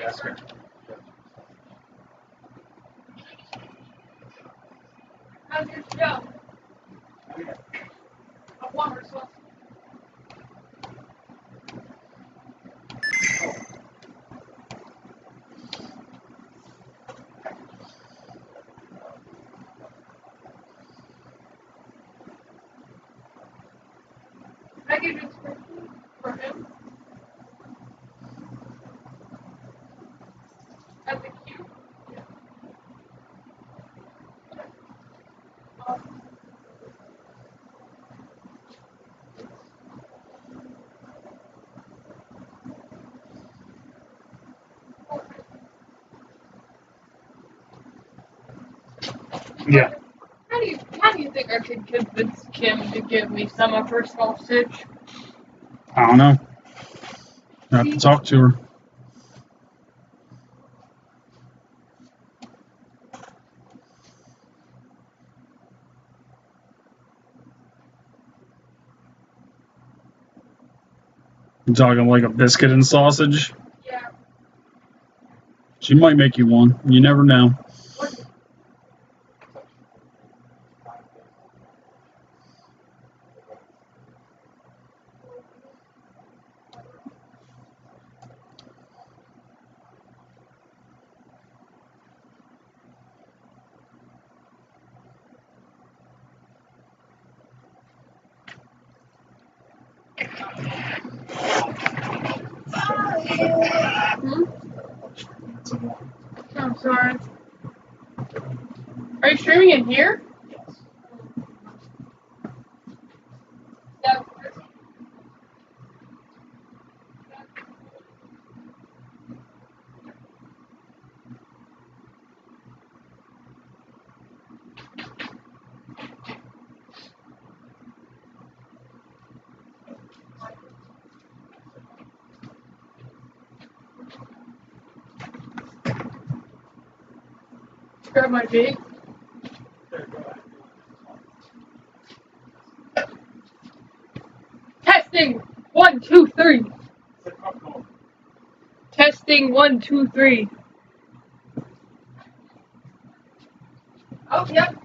Yes, sir. How's your show? A water sauce. I give you for him. As a cute. Yeah. How do you think I could convince Kim to give me some of her sausage? I don't know. I have to talk to her. You talking like a biscuit and sausage? Yeah. She might make you one. You never know. Hmm? I'm sorry. Are you streaming it here? Yeah. Grab my big. Testing 1, 2, 3. Testing 1, 2, 3. Oh, yep.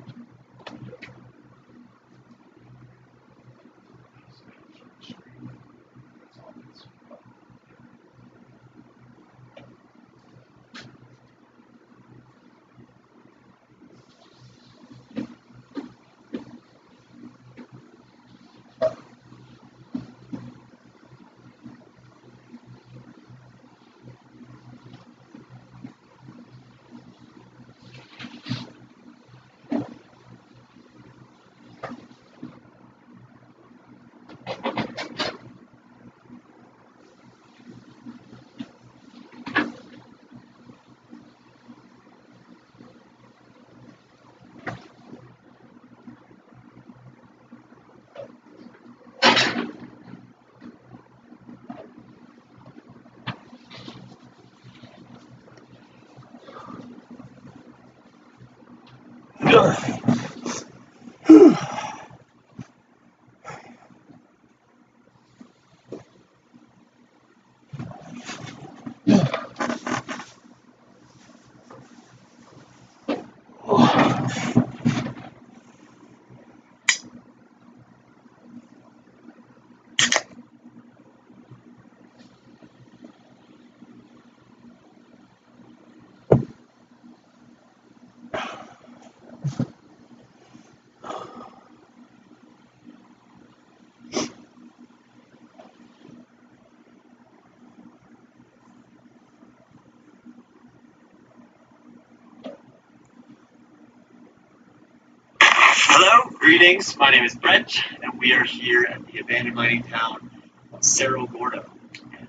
Hello, greetings. My name is Brent, and we are here at the abandoned mining town of Cerro Gordo.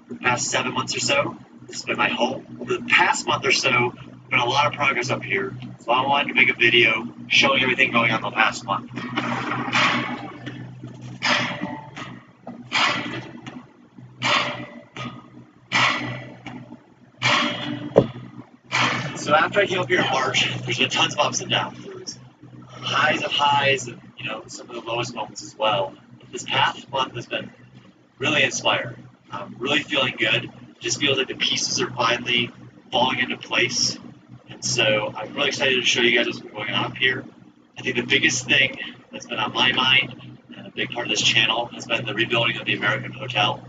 For the past 7 months or so, this has been my home. Over the past month or so, there's been a lot of progress up here, so I wanted to make a video showing everything going on the past month. So after I came up here in March, there's been tons of ups and downs. There was highs and some of the lowest moments as well. But this past month has been really inspiring. I'm really feeling good. It just feels like the pieces are finally falling into place. And so I'm really excited to show you guys what's been going on up here. I think the biggest thing that's been on my mind, and a big part of this channel, has been the rebuilding of the American Hotel.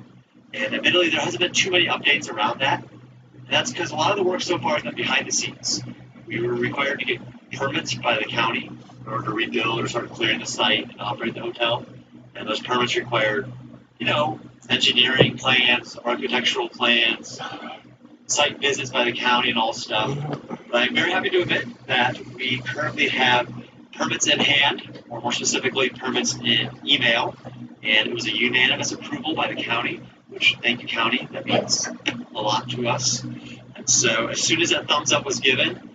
And admittedly, there hasn't been too many updates around that. And that's because a lot of the work so far has been behind the scenes. We were required to get permits by the county in order to rebuild or start clearing the site and operate the hotel. And those permits required, engineering plans, architectural plans, site visits by the county and all stuff. But I'm very happy to admit that we currently have permits in hand, or more specifically, permits in email. And it was a unanimous approval by the county, which, thank you, county, that means a lot to us. And so as soon as that thumbs up was given,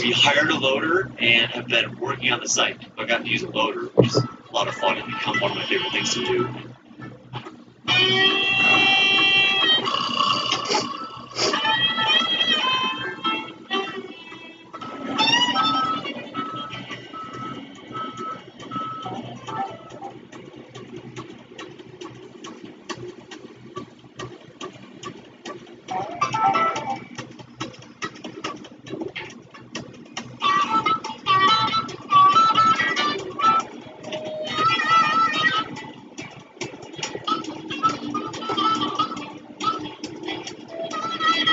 we hired a loader and have been working on the site. I got to use a loader, which is a lot of fun and become one of my favorite things to do.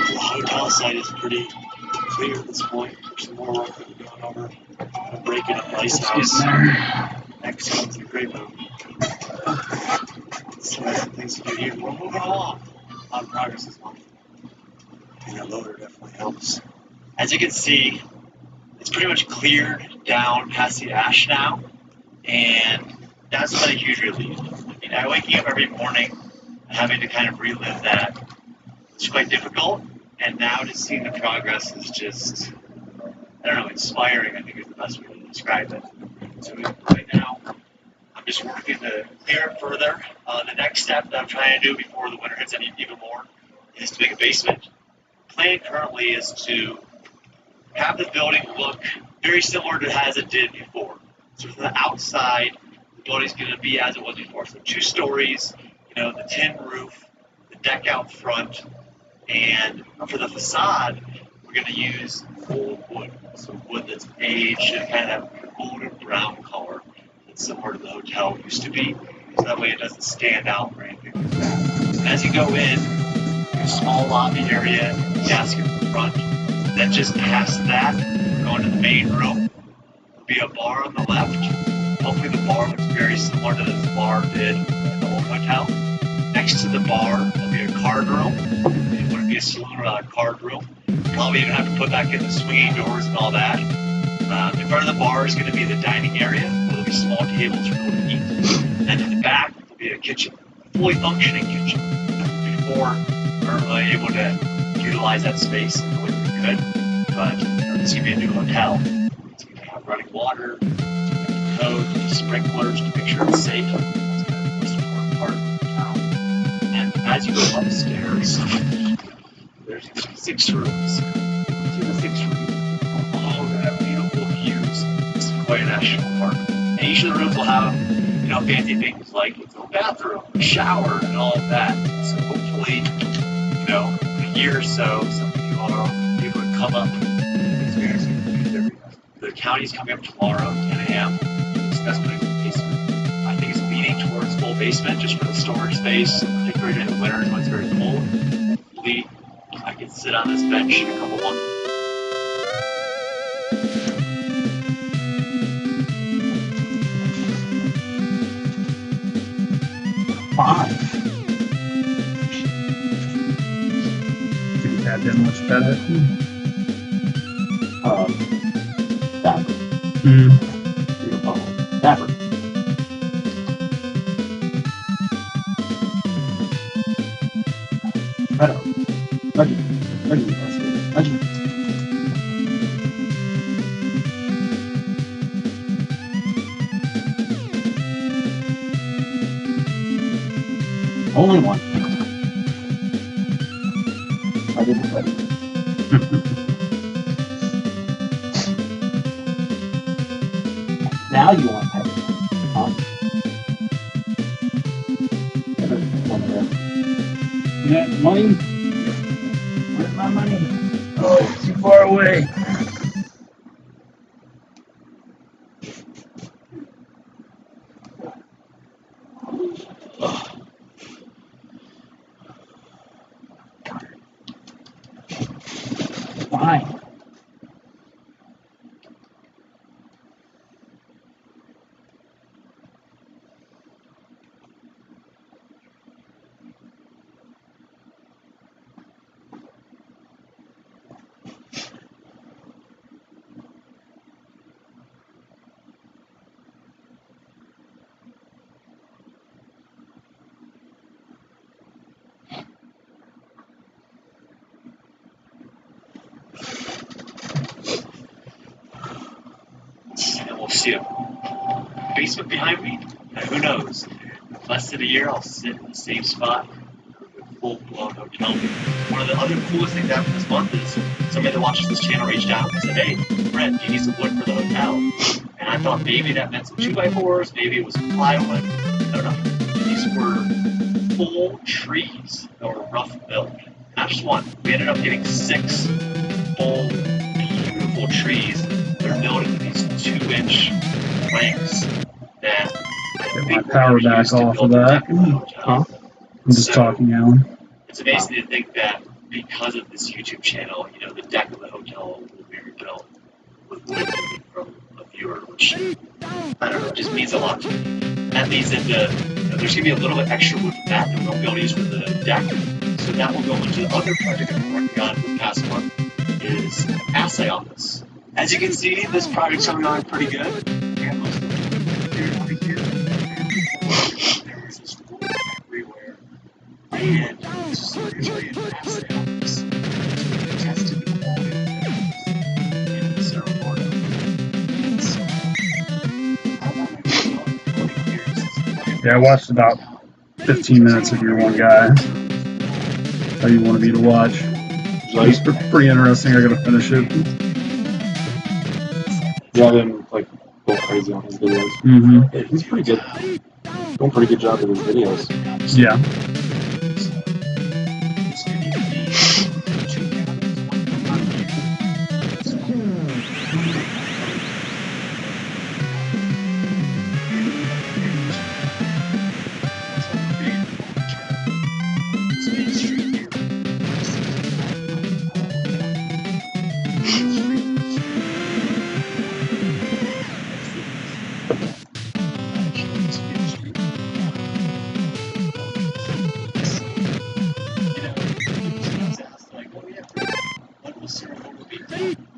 The hotel site is pretty clear at this point. There's some more work that we're going over. A break in a nice house. Next comes the great room. So there's some things to do here. We're moving along. A lot of progress this month. And that loader definitely helps. As you can see, it's pretty much cleared down past the ash now. And that's been a huge relief. I waking up every morning and having to kind of relive that. It's quite difficult. And now to see the progress is just, inspiring, I think is the best way to describe it. So right now, I'm just working to clear it further. The next step that I'm trying to do before the winter hits even more is to make a basement. The plan currently is to have the building look very similar to as it did before. So from the outside, the building's going to be as it was before. So 2 stories, the tin roof, the deck out front, and for the facade, we're going to use old wood. So wood that's aged and kind of have a golden brown color that's similar to the hotel used to be. So that way it doesn't stand out or anything like that. And as you go in, a small lobby area, desk in the front. Then just past that, we're going to the main room. There'll be a bar on the left. Hopefully the bar looks very similar to this bar did in the old hotel. Next to the bar, there'll be a card room. It wouldn't be a saloon without a card room. Probably even have to put back in the swinging doors and all that. In front of the bar is going to be the dining area, where there'll be small tables for people to eat. And in the back, there'll be a kitchen, a fully functioning kitchen. Before, we weren't really able to utilize that space the way we could. But this is going to be a new hotel. It's going to have running water, code, sprinklers to make sure it's safe. That's going to be the most important part of the hotel. And as you go upstairs, there's 6 rooms. Through the 6 rooms, all going to have beautiful views of Sequoia National Park. And each of the rooms will have, fancy things like its own bathroom, a shower, and all of that. So hopefully, in a year or so, some of you are able to come up and experience these areas. The county's coming up tomorrow at 10 a.m. to discuss putting the basement. I think it's leaning towards full basement just for the storage space, particularly during the winter when it's very cold. Hopefully, I can sit on this bench in a couple months. Five. Could have been much better. Dapper. Dapper. Reggie. Only one. I didn't play. Now you want to pay. Huh? Yeah, money. Where's my money? Oh, too far away. Fine. And we'll see a basement behind me. And who knows? Less than a year, I'll sit in the same spot. Full-blown hotel. One of the other coolest things happened this month is somebody that watches this channel reached out and said, "Hey, Brett, do you need some wood for the hotel?" And I thought maybe that meant some 2x4s, maybe it was some plywood. No, no. These were full trees that were rough built. Not just one. We ended up getting 6 full, beautiful trees that are built into these 2-inch planks that Get my power back off of that. Huh? I'm just talking, Alan. It's amazing to think that because of this YouTube channel, you know, the deck of the hotel will be rebuilt with wood taken from a viewer, which, I don't know, it just means a lot to me. That means that there's going to be a little bit extra wood from that we'll be able to use for the deck. So that will go into the other project that we're working on for the past month is assay office. As you can see, this project's coming on pretty good. And most of the over here, there was just wood everywhere. And this is originally an assay office. So we tested the quality of the things in Cerro Gordo. So I want to Yeah, I watched about 15 minutes of your one guy. How you wanted me to watch. It's pretty interesting. I gotta finish it. Yeah, I didn't like go crazy on his videos. Mm-hmm. He's pretty good. Doing a pretty good job with his videos. Yeah.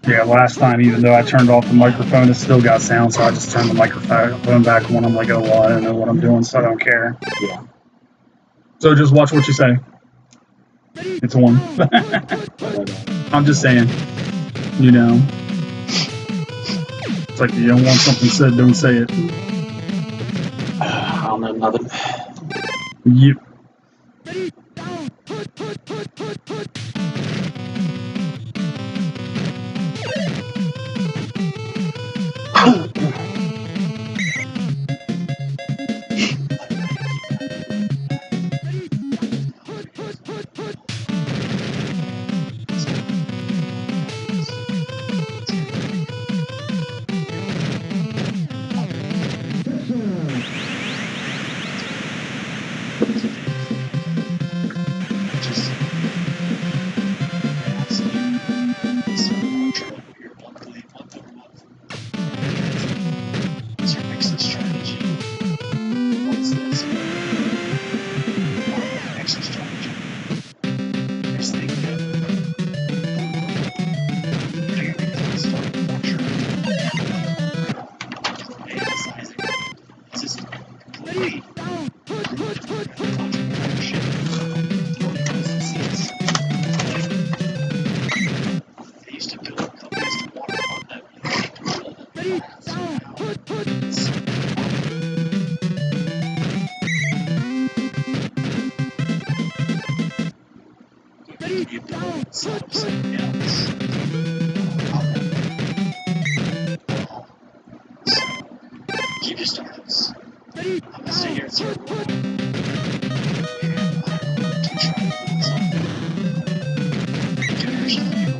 Yeah, last time, even though I turned off the microphone, it still got sound, so I just turned the microphone back on. I'm like, oh, well, I don't know what I'm doing, so I don't care. Yeah. So just watch what you say. It's on. I'm just saying, you know. It's like you don't want something said, don't say it. I don't know nothing. Yep. Keep your startups. I'm gonna stay here at Cerro Gordo. And I'm going to try to build something. Generation of people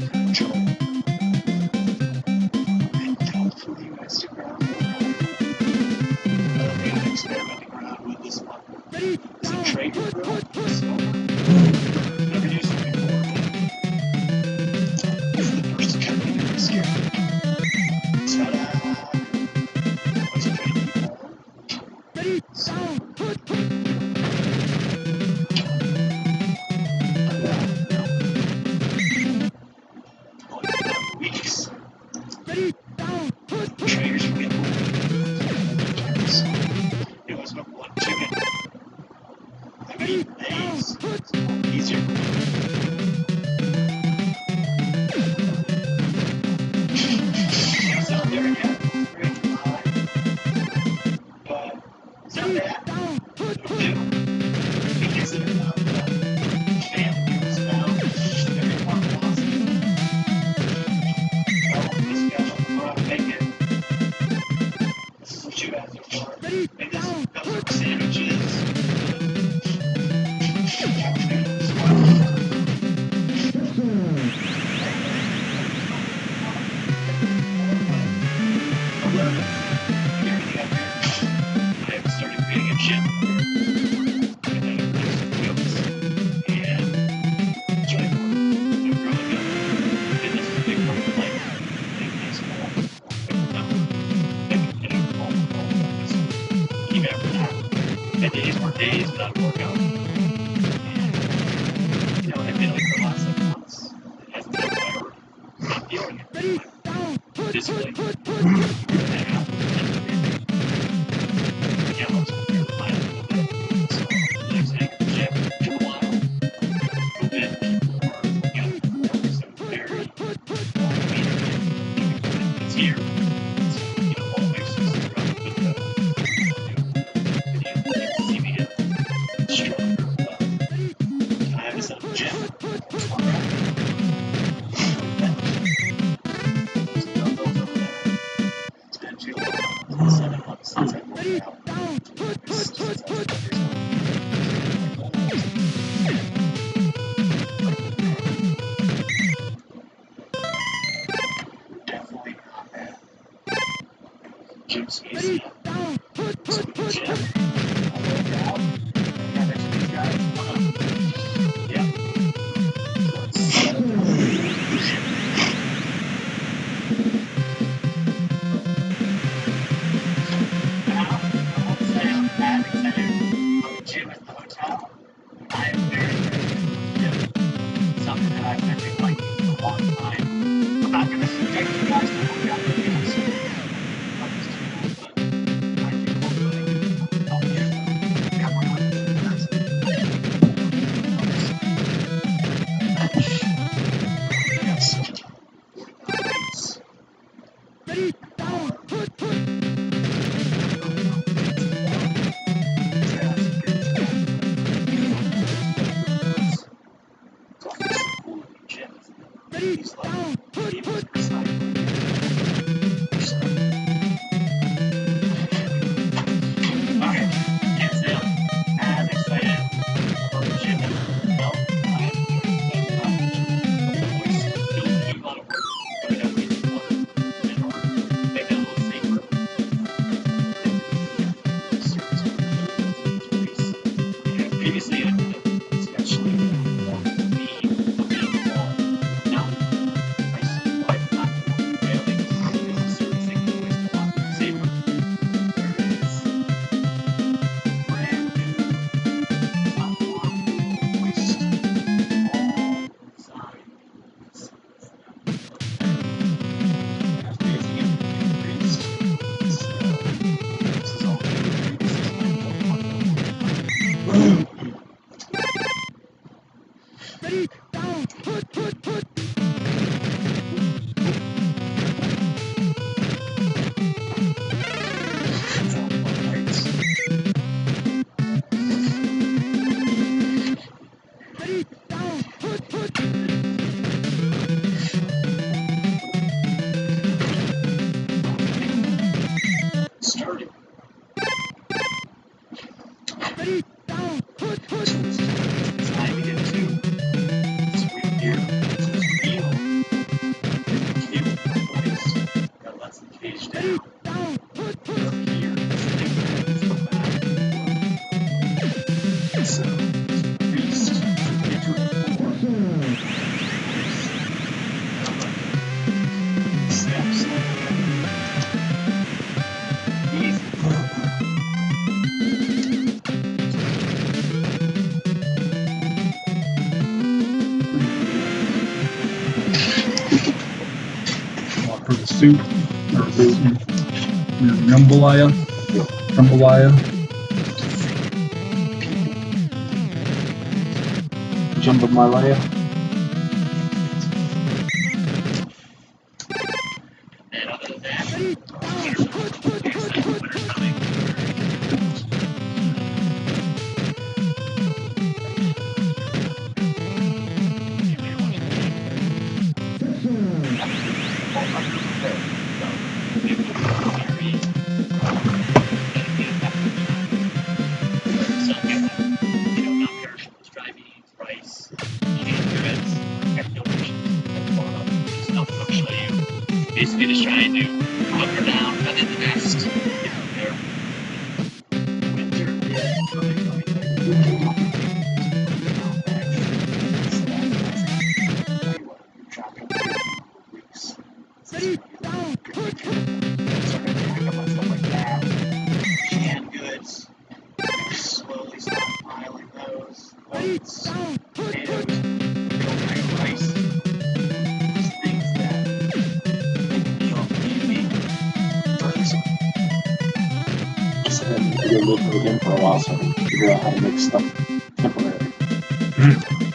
physically. Yeah, let's rely a little bit. So, like saying, gym for a while, go in, so very, it's here. So, always just throughout with the video, you can see me get stronger. But I have to set up a gym. It's been too long. 7 months since I worked out. Since I was 12 years old. Definitely not bad. Gym's easy. So we can gym. I work out. I got next to these guys. Yeah. Now, I won't say I'm as excited about the gym as the hotel. I am very, very something that I've been neglecting for a long time. I'm not going to subject you guys to work out videos. But I do hope that I can help you come around with guys. Yes. 45 minutes. He's like, he was recycling. Alright, hands down, as excited about the gym as well. I am very excited about the gym. The boys still do a lot of work, but we gotta make it fun and hard. Make it a little safer. Previously, it's actually more me looking at the wall. Now, I see why the platform failing is certain things always a lot safer. There it is. Brand new platform hoist. All sides. As big as you increased. This is all new. This is started. It's time to get to this real gear. This real cable place that lets the cage down. Here, it's the back. So, beast, get to it forward. Steps. Easy. For the soup, or the jambalaya. Jambalaya. Jambalaya. And other than that, winter's coming. Non-perishables, dry beans, rice, canned goods, stuff I'll show you. Basically just trying to hunker down and then the nest. Get out there. Winter is coming. Canned goods. Slowly stockpiling those. Oats, potatoes, rice. Things that lived with him for a while, so I can figure out how to make stuff temporary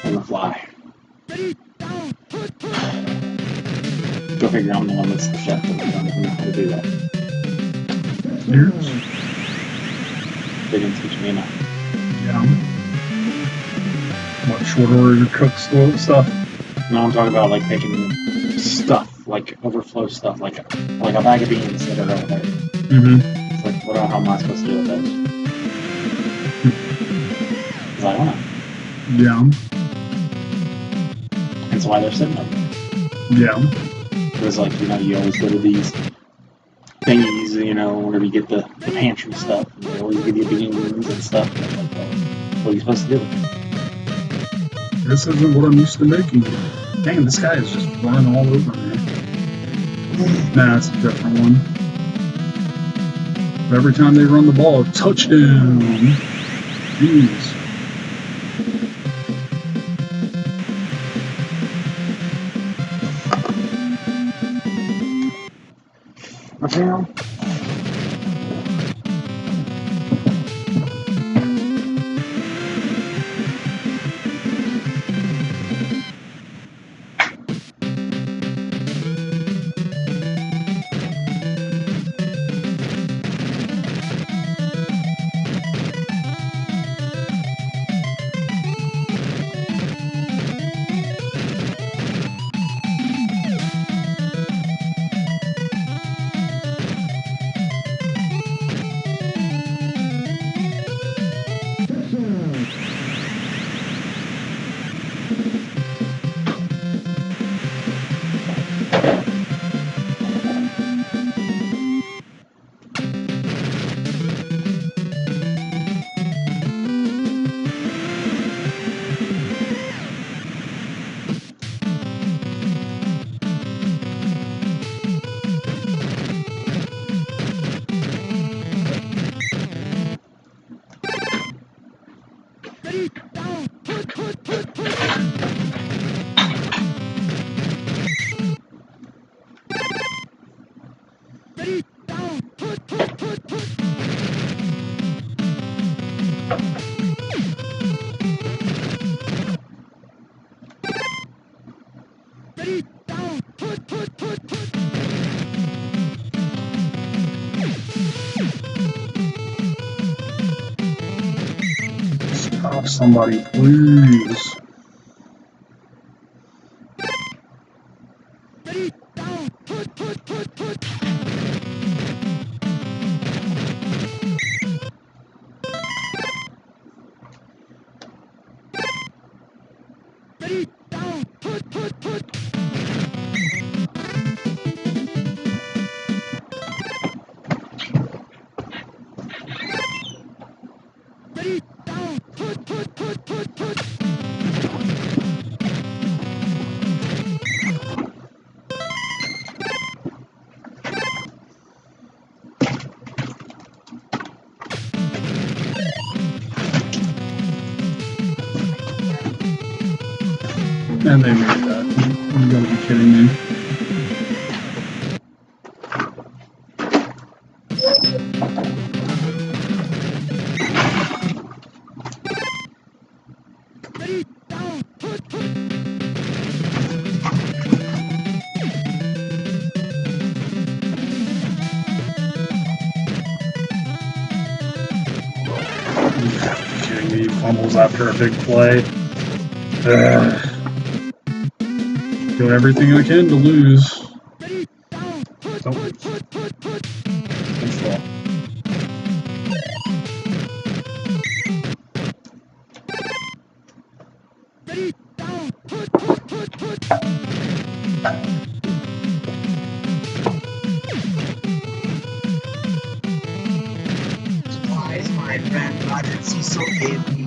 on the fly. Go figure I'm the one that's the chef and I don't even know how to do that. Years. They didn't teach me enough. Yeah. What, short order cook stuff? No, I'm talking about like making stuff, like overflow stuff, like a bag of beans that are over there. Mm-hmm. It's like, how am I supposed to deal with those? Because I don't know. Yeah. That's why they're sitting over there. Yeah. It was like, you always go to these thingies, whenever you get the pantry stuff, and they always give you beans and stuff. And I'm like, well, what are you supposed to do with it? This isn't what I'm used to making. Dang, this guy is just running all over me. Nah, it's a different one. Every time they run the ball, touchdown. Jeez. Okay. Stop, somebody, please. And they made that. You gotta be kidding me. You gotta be kidding me. Fumbles after a big play. Ugh. Do everything I can to lose. Don't lose. Thanks a lot. Supplies, my friend Roger Cecil gave me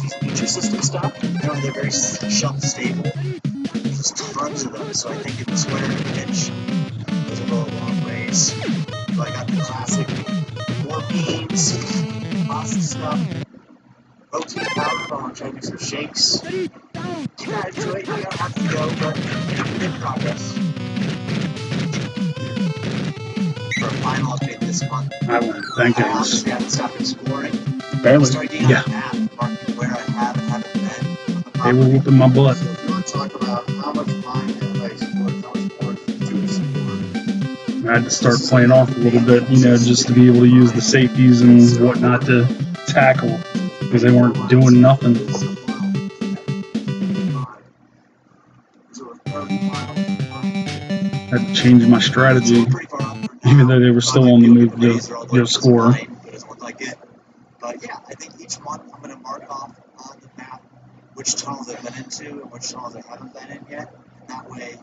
these Nutrisystem stuff. They're very shelf stable. There's tons of them, so I think in this winter and pinch, those will go a long ways. So I got the classic more beans, pasta stuff, protein powder. I'm trying to do some shakes. You guys enjoy it. I don't have to go, but in progress. For a final update this month. I wouldn't think I it was obviously haven't stopped exploring. barely. Started getting Yeah, on the map, marking where I have and haven't been on the they property. were whooping my butt. So if you want to talk about how much mine have I explored, how much more to explore, I had to start playing off a little bit, just to be able to use the safeties and whatnot to tackle because they weren't doing nothing. Had to change my strategy, even though they were still on the move to go score. It doesn't look like it. But yeah, I think each month I'm going to mark off on the map which tunnels I've been into and which tunnels I haven't been in yet. And that way,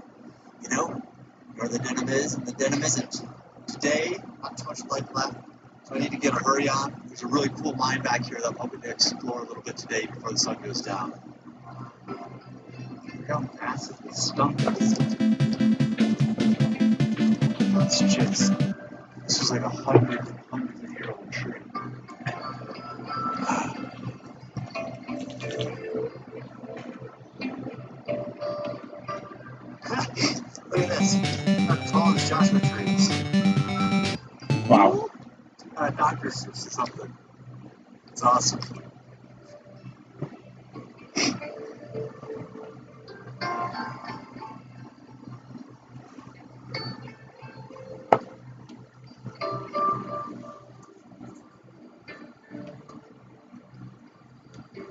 where the denim is and the denim isn't. Today, not too much light left, so I need to get a hurry on. There's a really cool mine back here that I'm hoping to explore a little bit today before the sun goes down. Look how massively stumped this is. That's just, this is like a hundreds of year old tree. Look at this. How tall is Joshua trees? Wow. Dr. Seuss or something. It's awesome.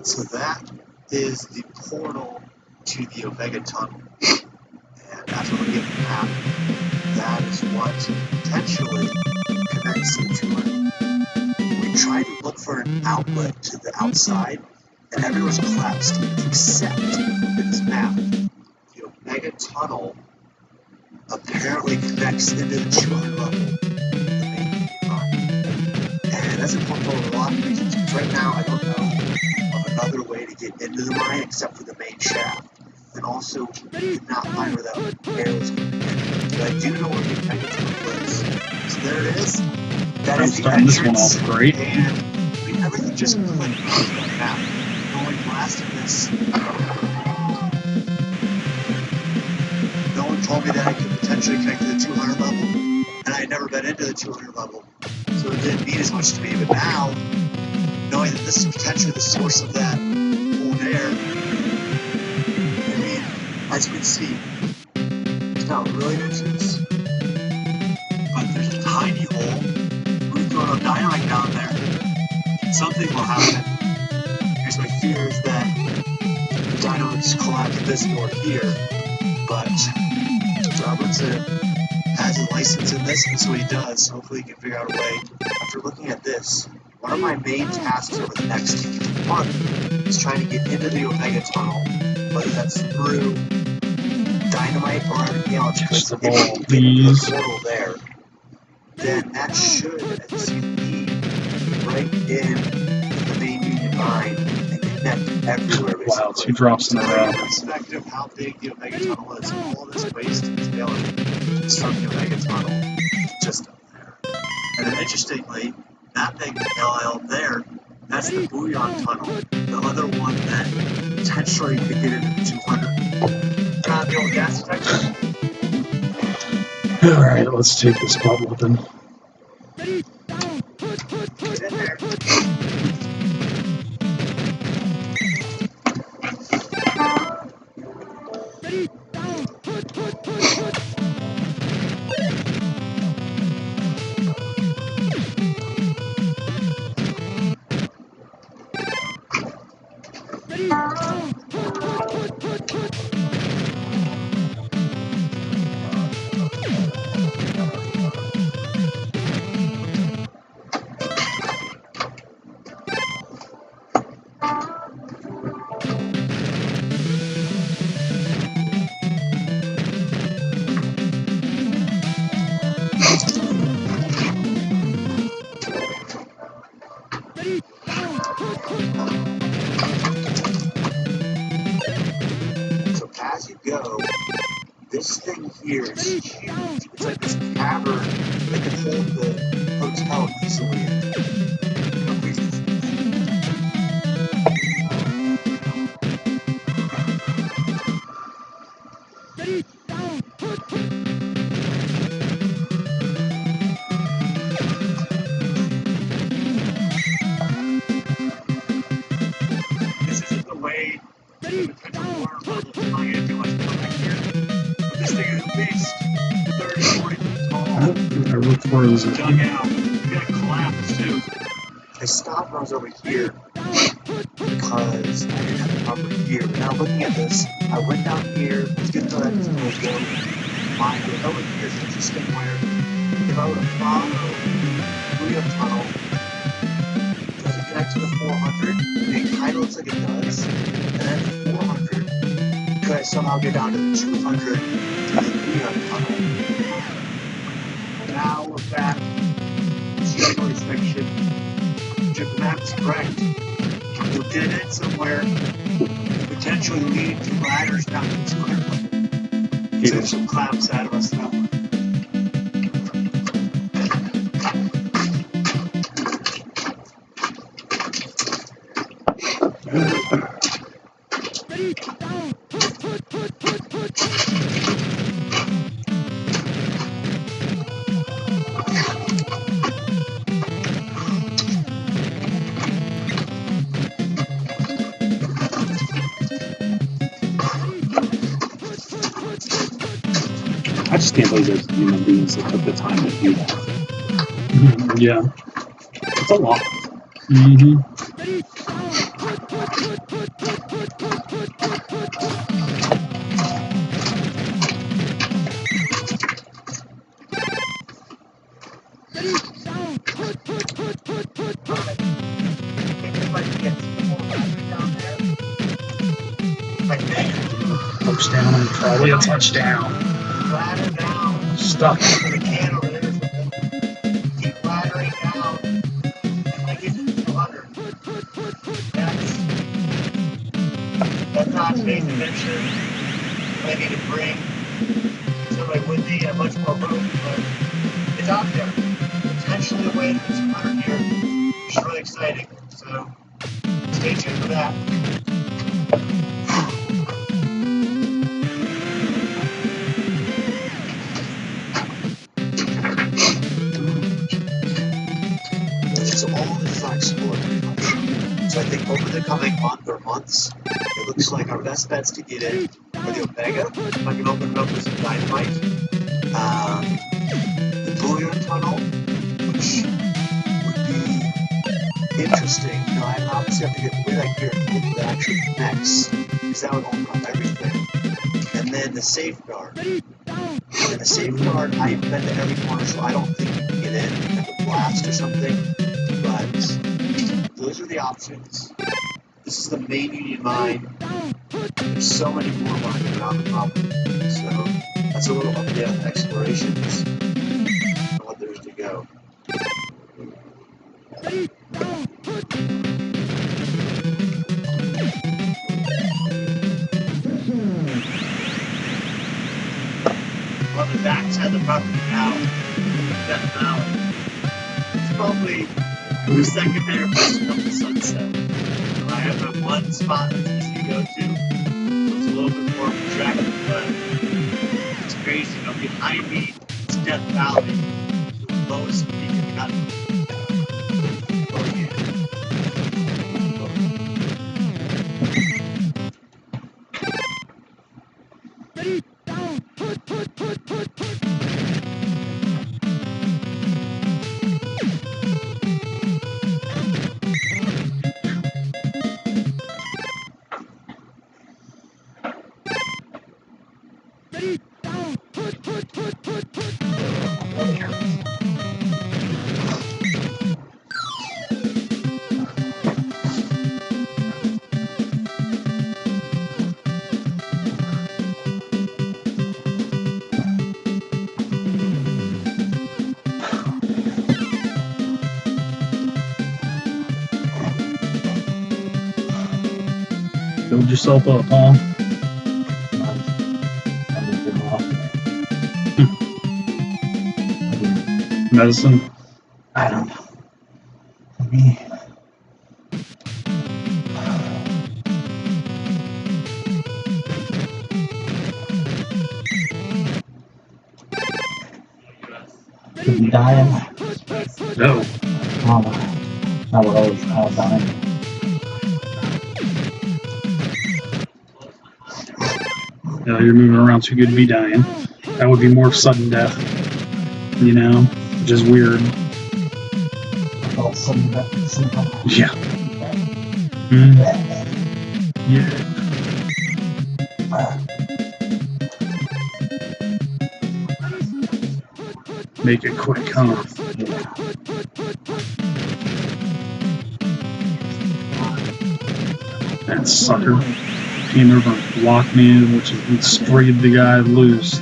So that is the portal to the Omega Tunnel. And as we're looking at the map, that is what potentially connects the two. We tried to look for an outlet to the outside, and everyone's collapsed except in this map. The Omega Tunnel apparently connects into the 200 level. And that's important for a lot of reasons, because right now I don't know of another way to get into the mine except for the main shaft. And also, did not find where that arrow's going to end. But I do know where the Omega Tunnel is. So there it is. That I'm is the starting this one entrance. off great. And everything just clicked on the map. Going blasting this. No one told me that I could potentially connect to the 200 level, and I had never been into the 200 level, so it didn't mean as much to me. But now, knowing that this is potentially the source of that cold air, I mean, as you can see, it's not really an entrance, but there's a tiny hole. We throw a dynamite down there, something will happen. Here's my fear is that the dynamite's collapsed this door here, but Robertson has a license in this, and that's what he does. Hopefully he can figure out a way. After looking at this, one of my main tasks over the next month is trying to get into the Omega Tunnel, whether that's through dynamite or everything else. Catch the If ball, we can get please. the portal there, then that should, as you see, be right in the main Union Mine and connect everywhere, basically. Wow, 2 drops in a row. Irrespective of how big the Omega Tunnel is, all of this waste is failing. It's from the Omega Tunnel, just up there. And then interestingly, that big LL up there, that's the Bouillon Tunnel, the other one that potentially could get into the 200. The old gas detector. Alright, let's take this butt whooping. Get in there. So as you go, this thing here is huge. It's like this cavern that can hold the hotel easily. Where is it? Dug out. We got a collapse too. I stopped when I was over here because I didn't have the proper gear. But now looking at this, I went down here, let's get to that little go. Mine, but over here is interesting where if I were to follow the Booyah tunnel, does it connect to the 400? It kind of looks like it does. And then the 400 could I somehow get down to the 200 to the Booyah tunnel. Now we're back to Seminoles section. If the map is correct, you'll dead end somewhere, potentially leading to ladders down to 200 level. So there's some clouds out of us that one. I just can't believe there's human beings that took the time to do that. Yeah. It's a lot. Mm-hmm. Touchdown and probably a touchdown. Ladder down. Stuck. Put a can over there or something. Keep laddering down. And I get to 200. That's not today's adventure. I need to bring somebody with me and a bunch more room, but it's out there. Potentially a way to the 200 here, which is really exciting. So stay tuned for that. So all of this is unexplored pretty much. So I think over the coming month or months, it looks like our best bets to get in are the Omega, if I can open it up with some dynamite, the Booyah Tunnel, which would be interesting. You know, I obviously have to get the way that gear that actually connects, because that would open up everything. And then the Safeguard. And the Safeguard, I haven't been to every corner, so I don't think you can get in, like a blast or something. But those are the options. This is the main Union mine. There's so many more mines around the property. So that's a little update on explorations and what there's to go. On the backside of the property now, Death Valley. It's probably the second better place to come to sunset. I have that one spot that's easy to go to. It's a little bit more attractive, but it's crazy. You know, behind me is Death Valley, the lowest peak in the country. Oh yeah. Build yourself up, huh? Medicine. I don't know. Maybe. Could be dying. No. Now we're all dying. Yeah, you're moving around too good to be dying. That would be more sudden death. You know? which is weird. Oh, some Yeah. Mm. Yeah. Make it quick, huh? That sucker came over and locked me in, which sprayed the guy loose.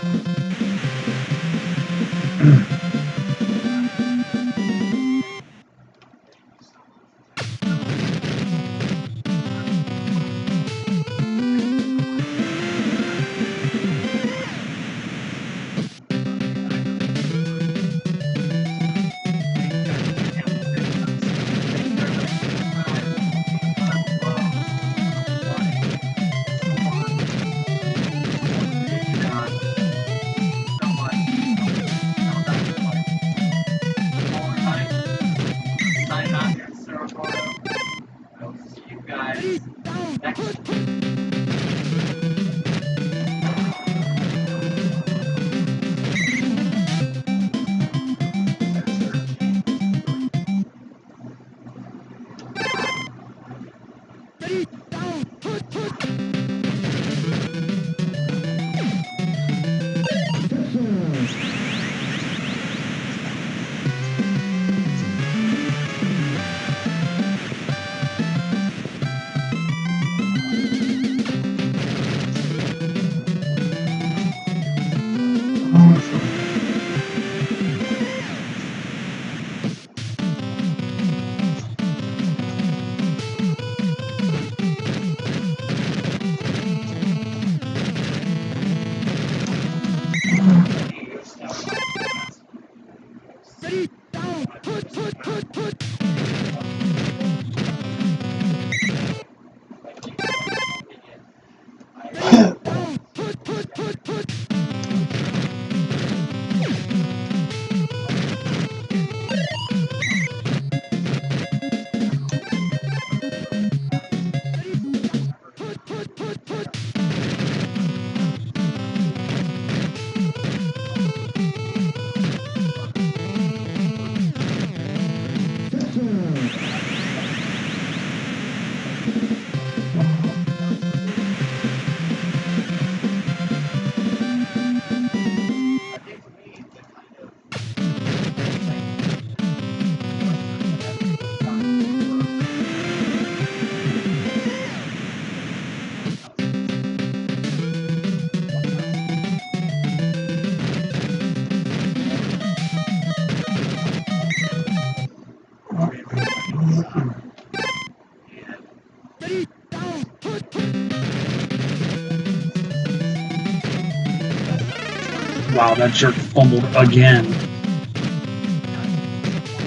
Wow, that jerk fumbled again.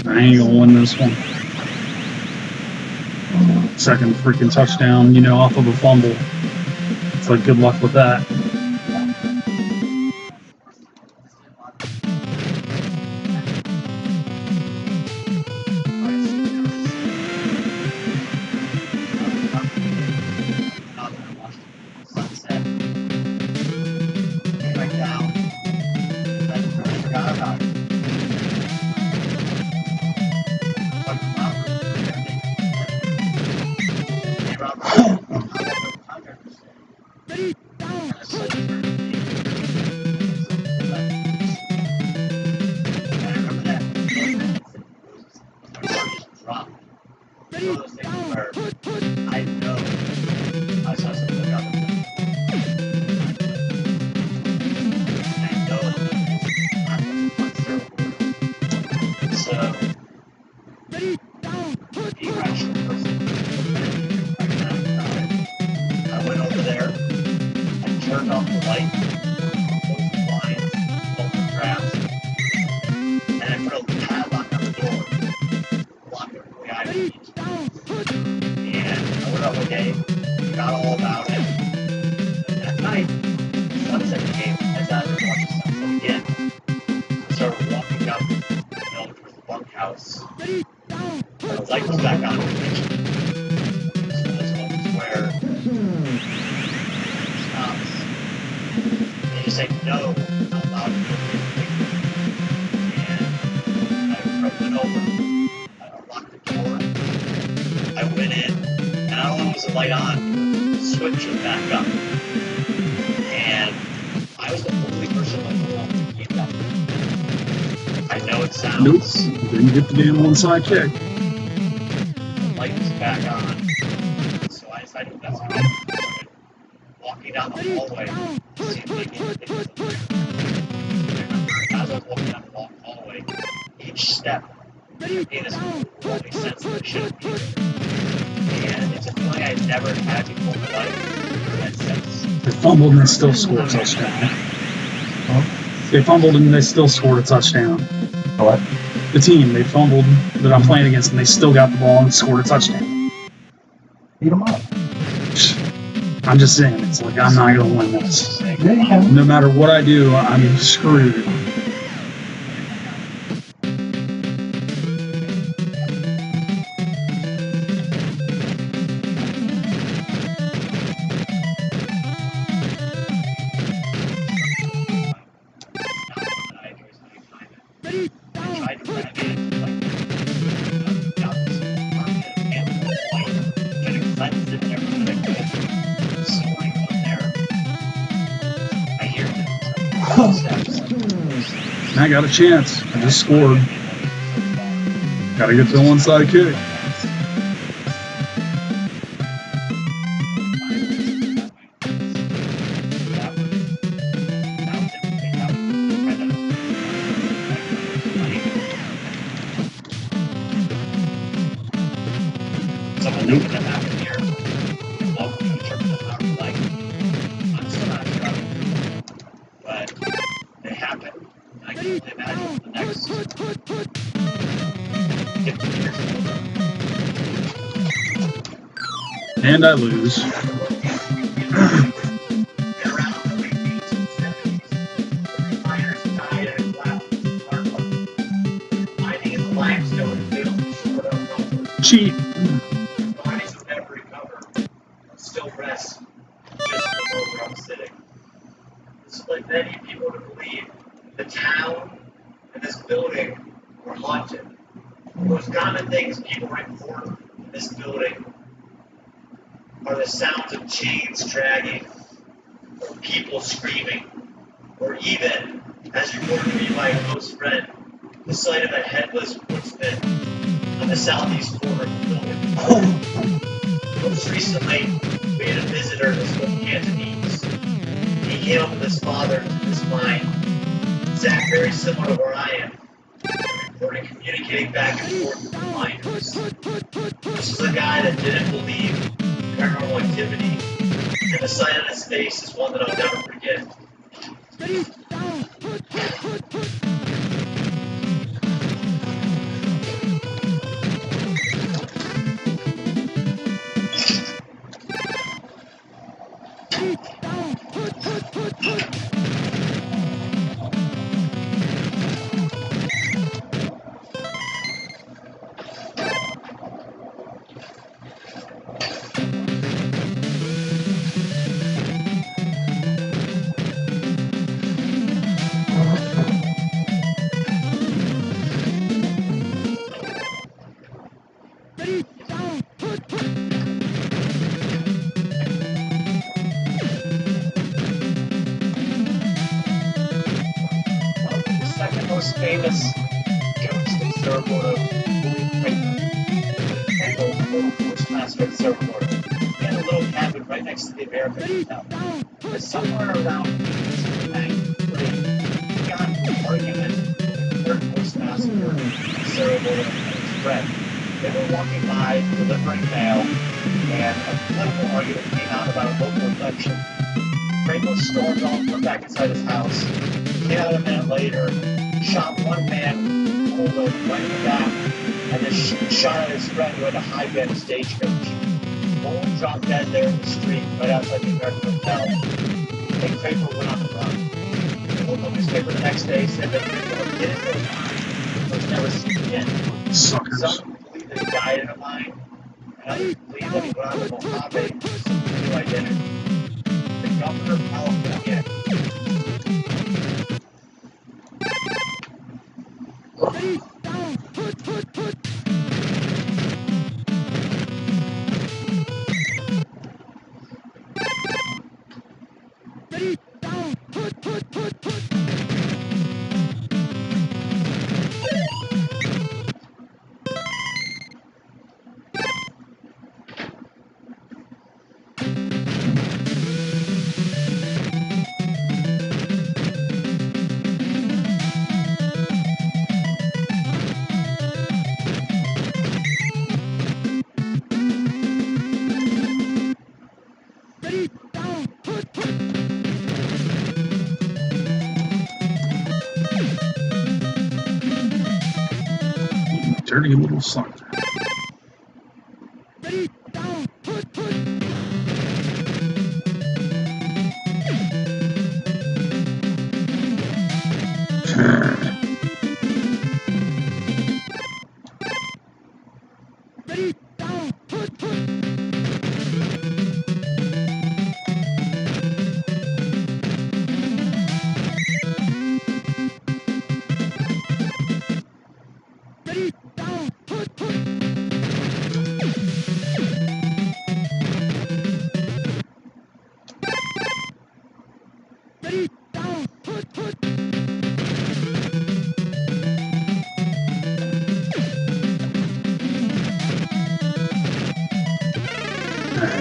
I ain't gonna win this one. Second freaking touchdown, off of a fumble. It's like, good luck with that. the light on, the switch would back up. And I was the only person in the world who came up. I know it sounds. Nope. Didn't get the damn onside kick. The light was back on. So I decided that's what I started walking down the hallway to see if maybe anything was up there. I remember as I was walking down the hallway, each step made this overwhelming sense that I shouldn't be there. And it's a feeling I've never had before in my life. And since They fumbled and they still scored a touchdown. They fumbled and they still scored a touchdown. What? The team, they fumbled that I'm playing against and they still got the ball and scored a touchdown. Beat them up. I'm just saying, it's like I'm not going to win this. Yeah, you can. No matter what I do, I'm screwed. And I got a chance. I just scored. Gotta get the onside kick. Something that happened here. Locally, in terms of how like, I'm still not sure. But it happened. I can only imagine what the next 50 years will be. And I lose. Cheat. Bodies would never recover. Still rest just below where I'm sitting. This led many people to believe the town and this building were haunted. The most common things people report in this building are the sounds of chains dragging, or people screaming, or even, as reported to me by a close friend, the sight of a headless woodsman on the southeast corner of the building. Most recently, we had a visitor who spoke Cantonese. He came up with his father to this mine. Sat very similar to where I am. Reporting communicating back and forth with the miners. This is a guy that didn't believe in paranormal activity, and the sight on his face is one that I'll never forget. Most famous ghost in Saragordo, William Creighton, and the local postmaster at Saragordo. He had a little cabin right next to the American Hotel. And somewhere around 1893, he got into an argument with the third postmaster at Saragordo and his friend. They were walking by delivering mail, and a political argument came out about a local election. Creighton stormed off, went back inside his house. Came out a minute later, shot one man, pulled him right in the back, and then shot at his friend who had to hide behind a stagecoach. Both dropped dead there in the street, right outside the American Hotel. And Creighton went on the run. The local newspaper the next day said that Creighton did it for a mine, but was never seen again. Suckers. Some believe that he died in a mine, and others believe that he went on to Mojave with some new identity. The governor of California dirty little son.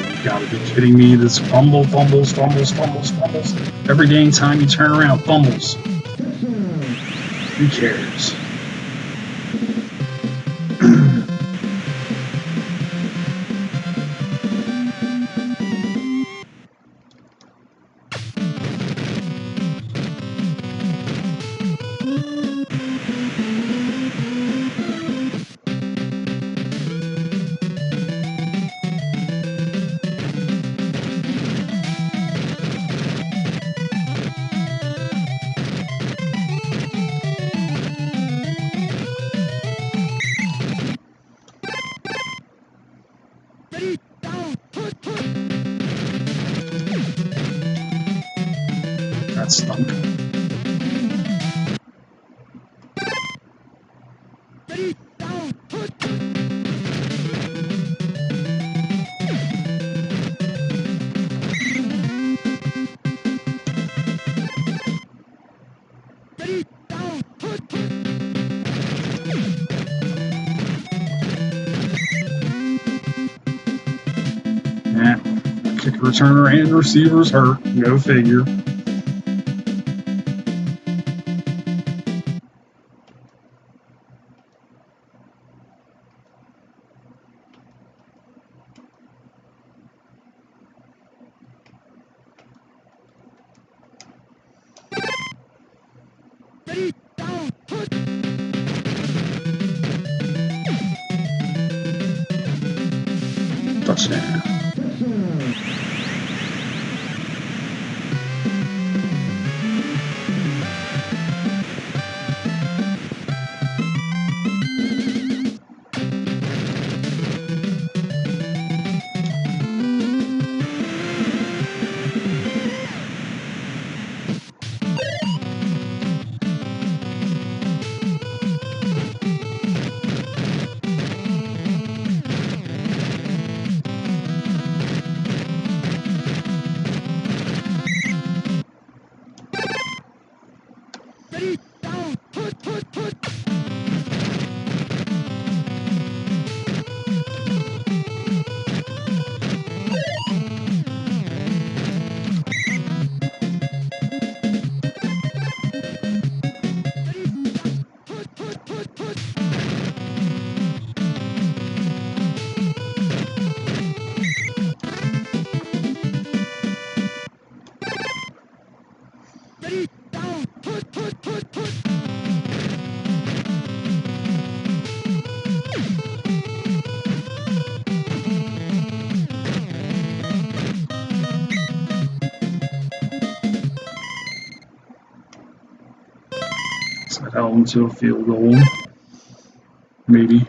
You gotta be kidding me. This fumbles. Every dang time you turn around, fumbles. Who cares? That stunk. Yeah, kicker returner and receivers hurt. Go figure. Touchdown. So that held into a field goal. Maybe.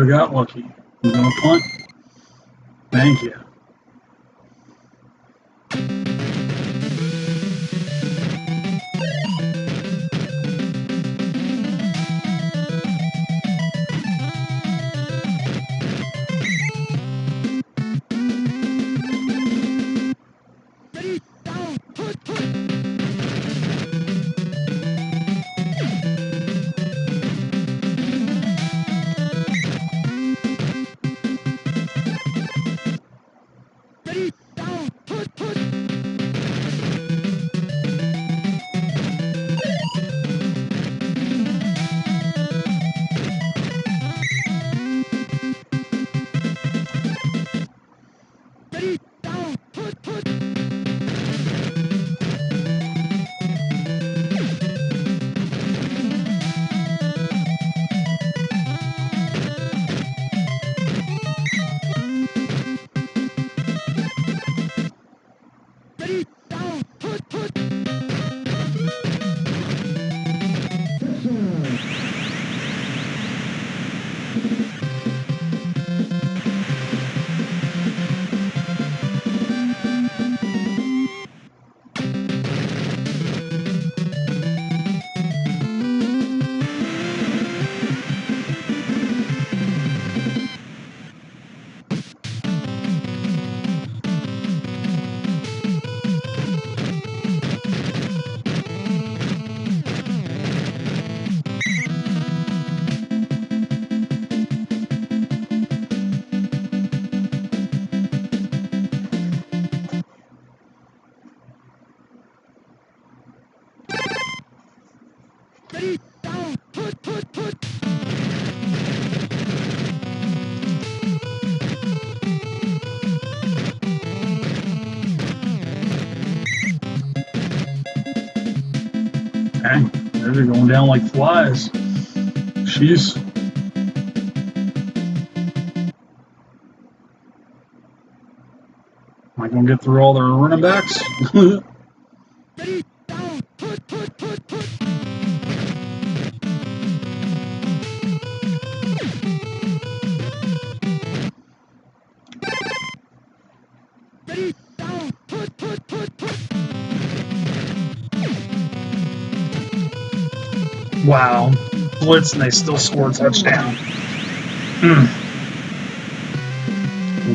I got lucky. We're gonna punt. Thank you. Dang, they're going down like flies. Jeez. Am I gonna get through all their running backs? Wow. Blitz and they still score a touchdown.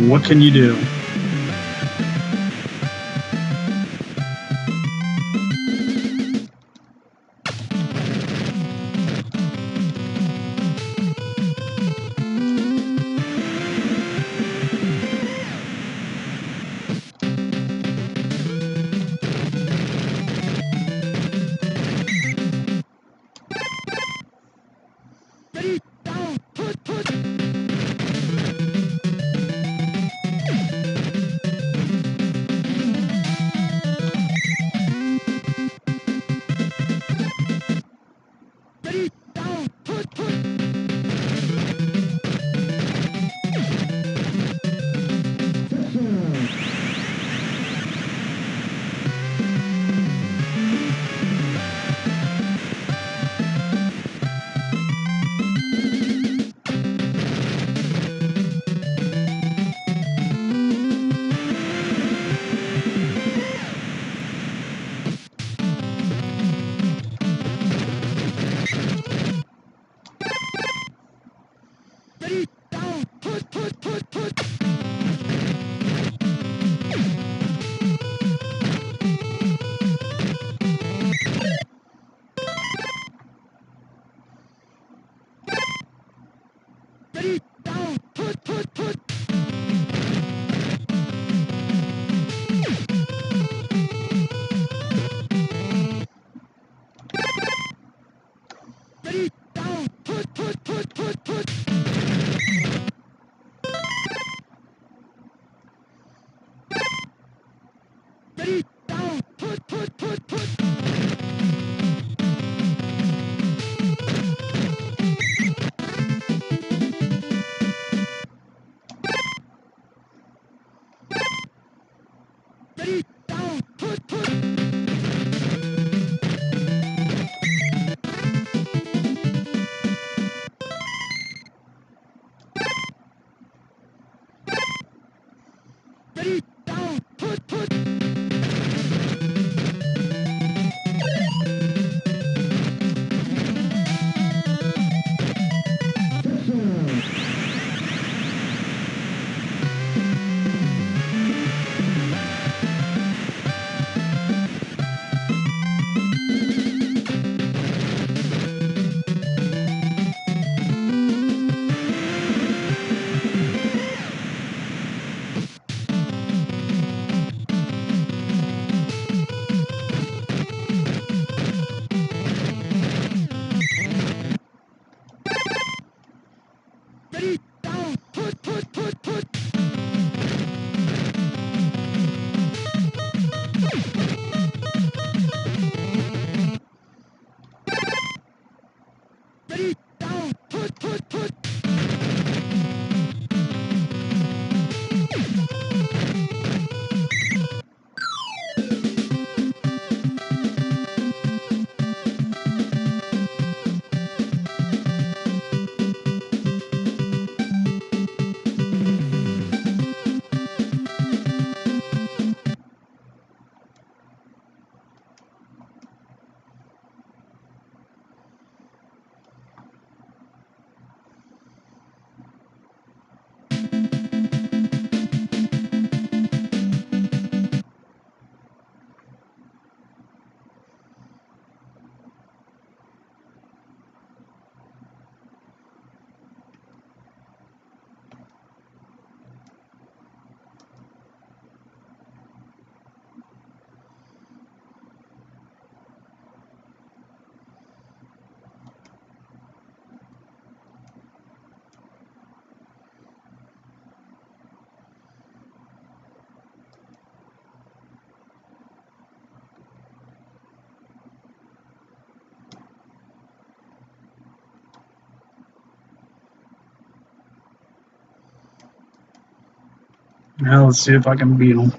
What can you do? Now let's see if I can beat him.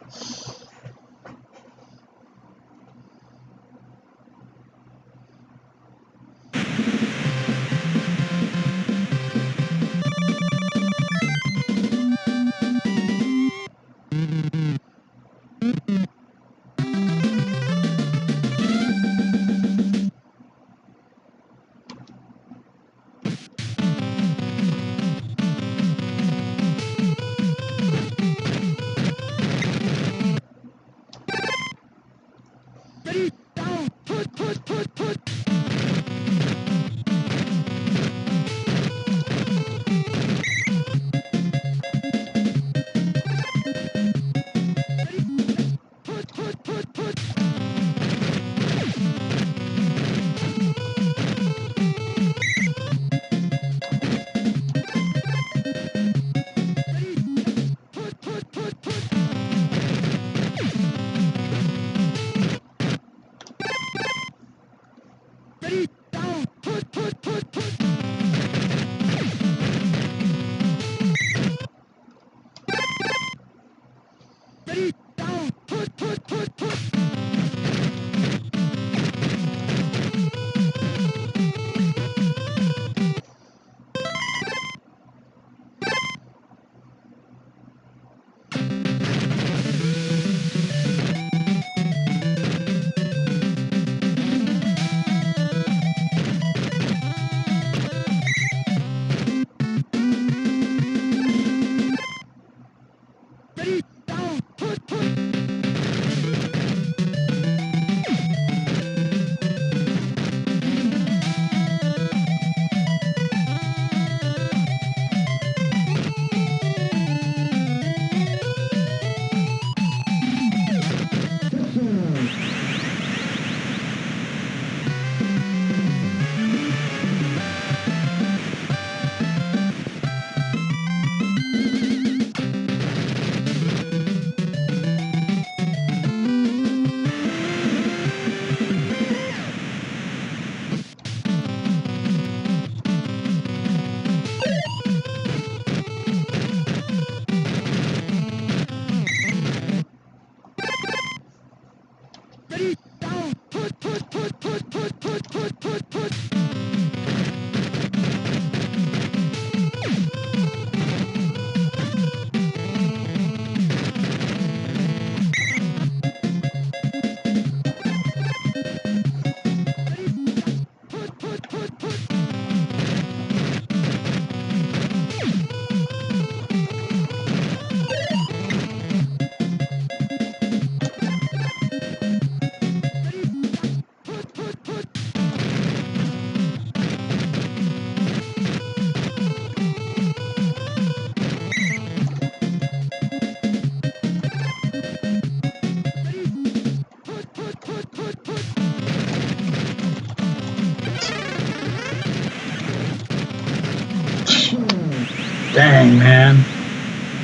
Dang, man.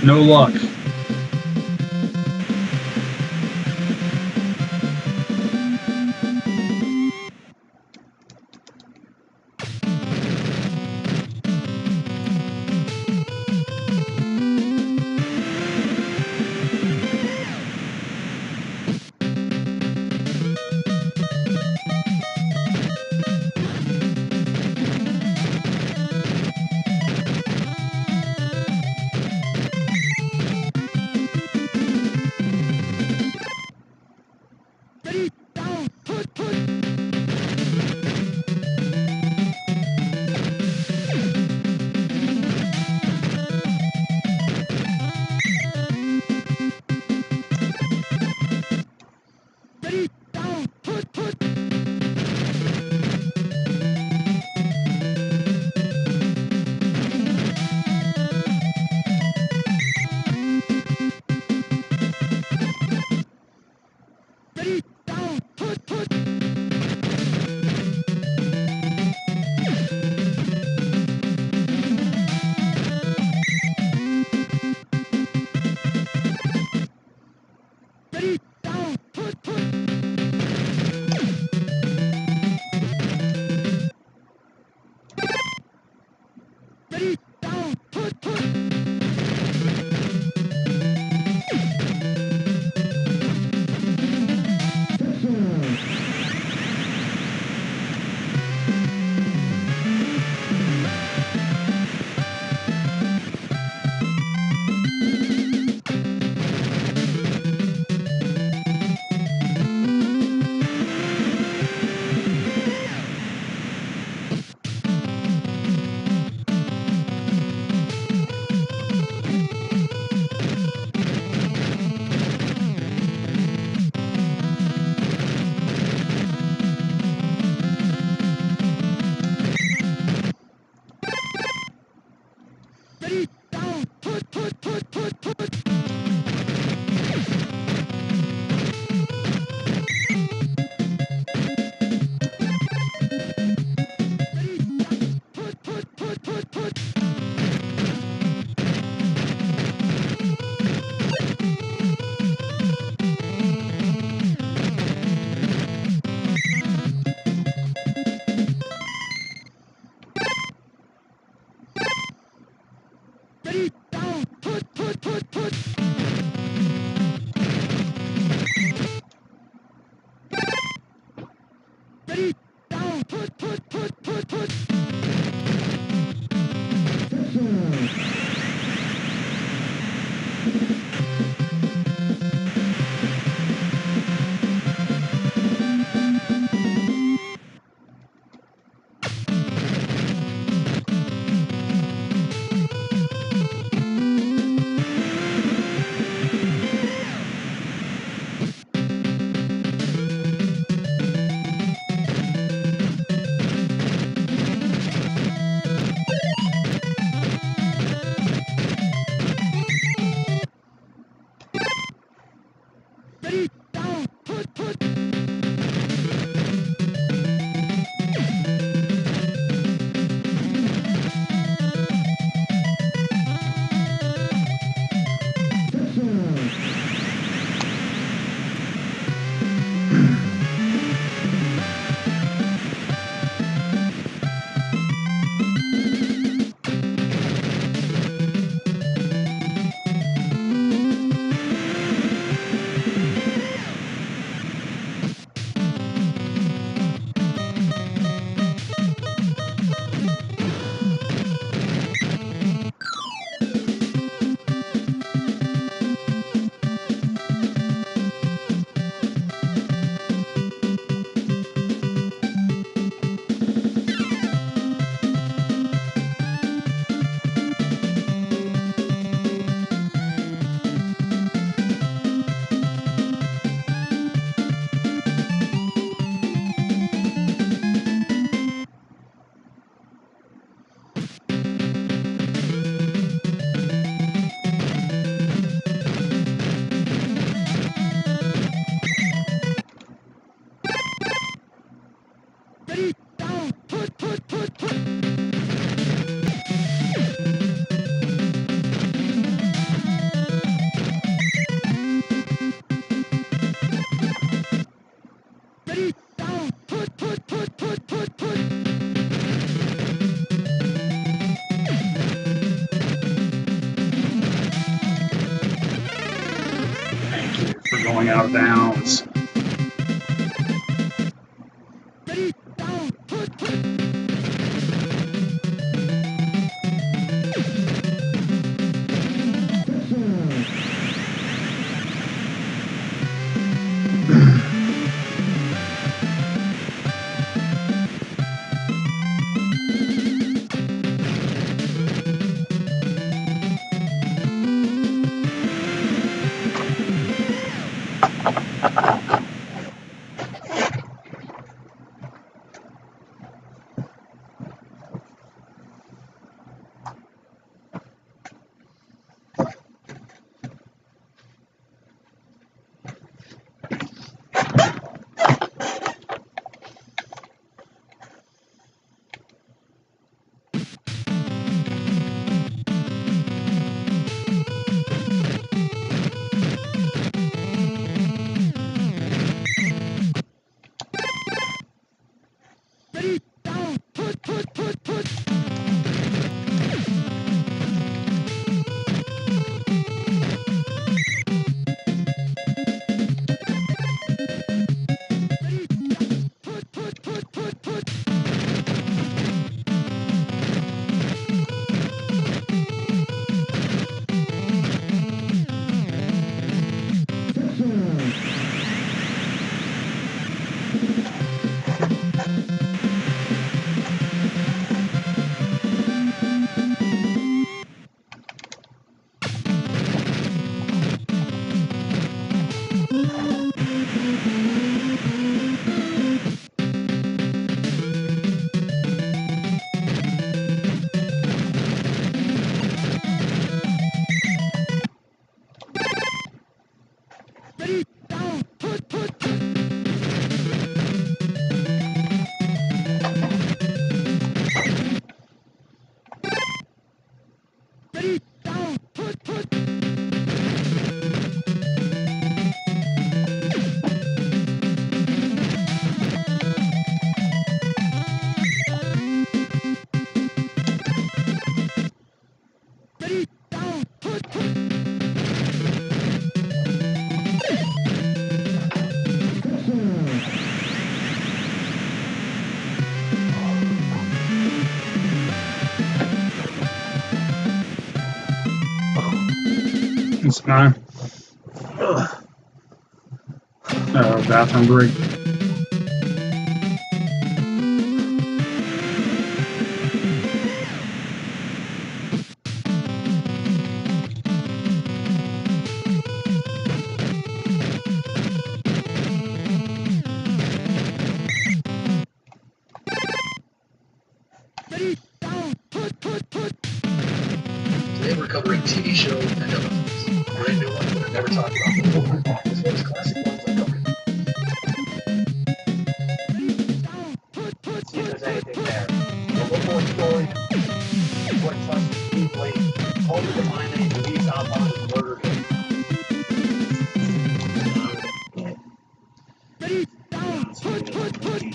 No luck. going out of bounds. It's my bathroom break. Today we're covering TV show and episodes. Brand new ones that I've never talked about before, as well as classic ones I covered. See if there's anything there. A little more story. What trust deeply. Only to find that he believes outlaws is murdered him. That's what we're gonna do.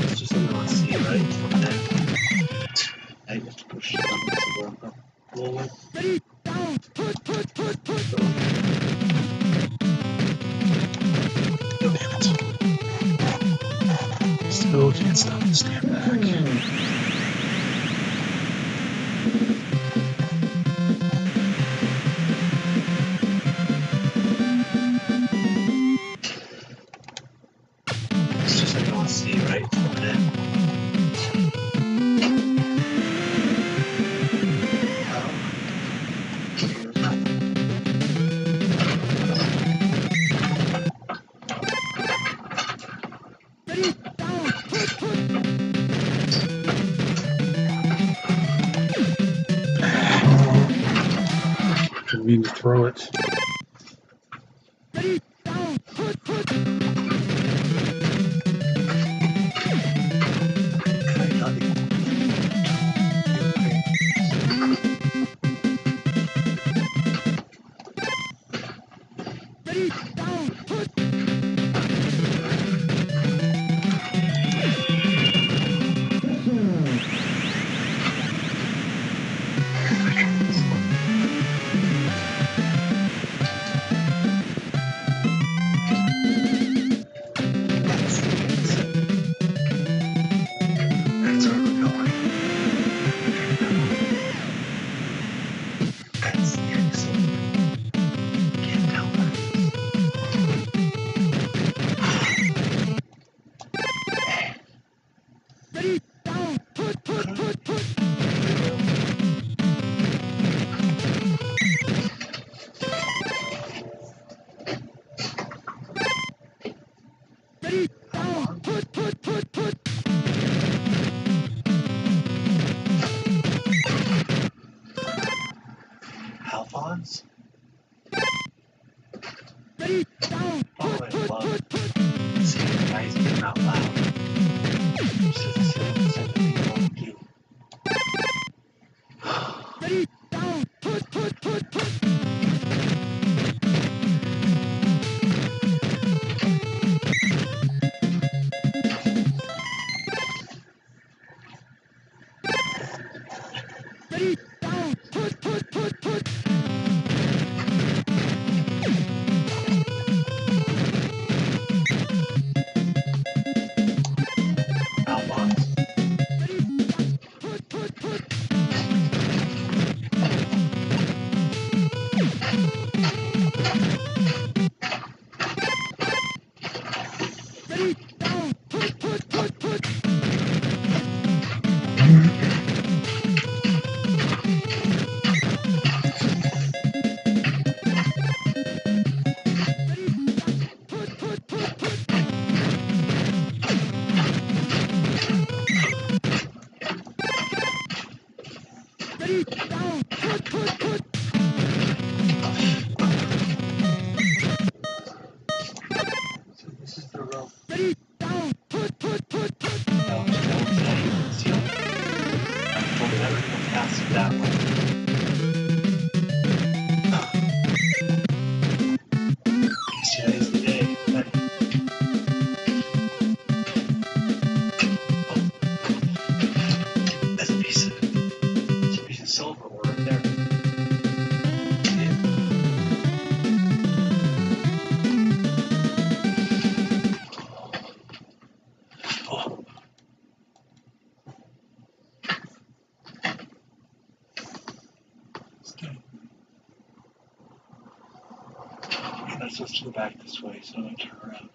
It's just something I want to see, right? I have to push the button so we're up. Forward. Still can't stop the stand back. It's just something I want to see, right? Didn't mean to throw it. Alphonse? Oh, I love seeing the guys getting out loud. Just as a sympathy for you. Alphonse? So this is the rope. We'll never go past that one. Today's the day. Ready? That's a piece of silver right there. Oh. I'm not supposed to go back this way, so I'm going to turn around.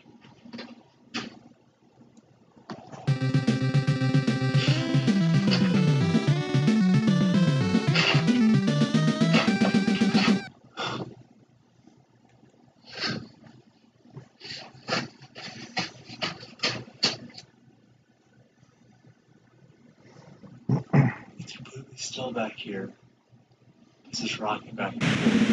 It's completely still back here. This is rocking back and forth.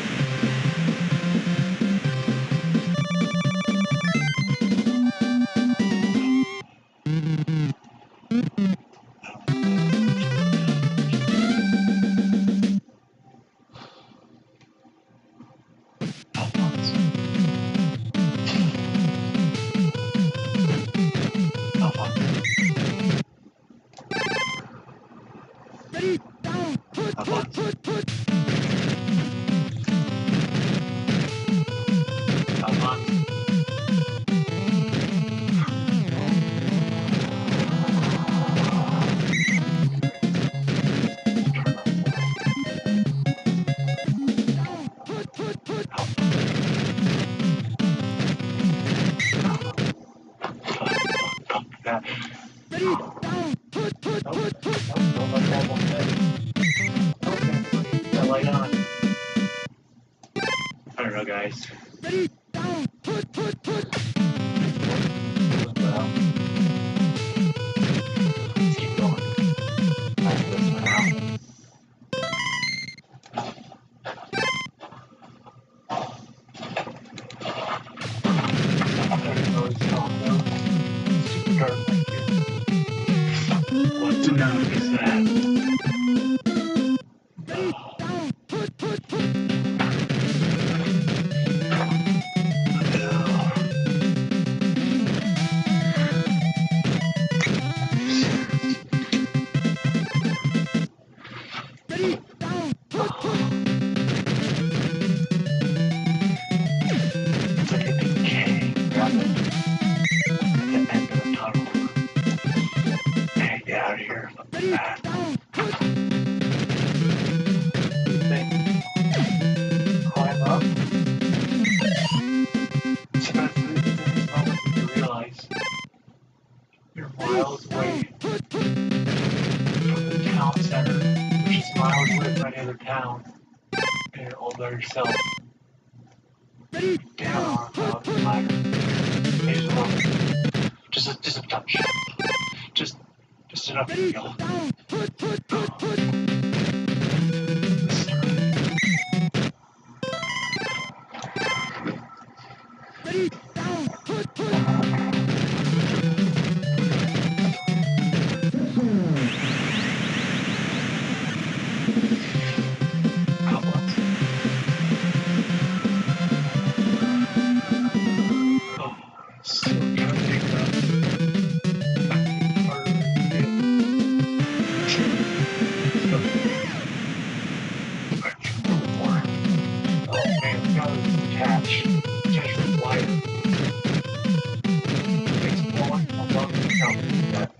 Alphonse. Alphonse. Alphonse. Alphonse. That. Nope, don't let that one hit. Okay, that light on. I don't know, guys. Well, let's keep going. Like this one out. Super dark back here. What tsunami is that? It's like a big K rather at the end of the tunnel. Hey, get out of here. Look at that. Climb up. Sometimes in these moments you realize you're miles away other town and all by yourself. Down on about the ladder. Maybe a little bit. Just a touch. Just enough to feel.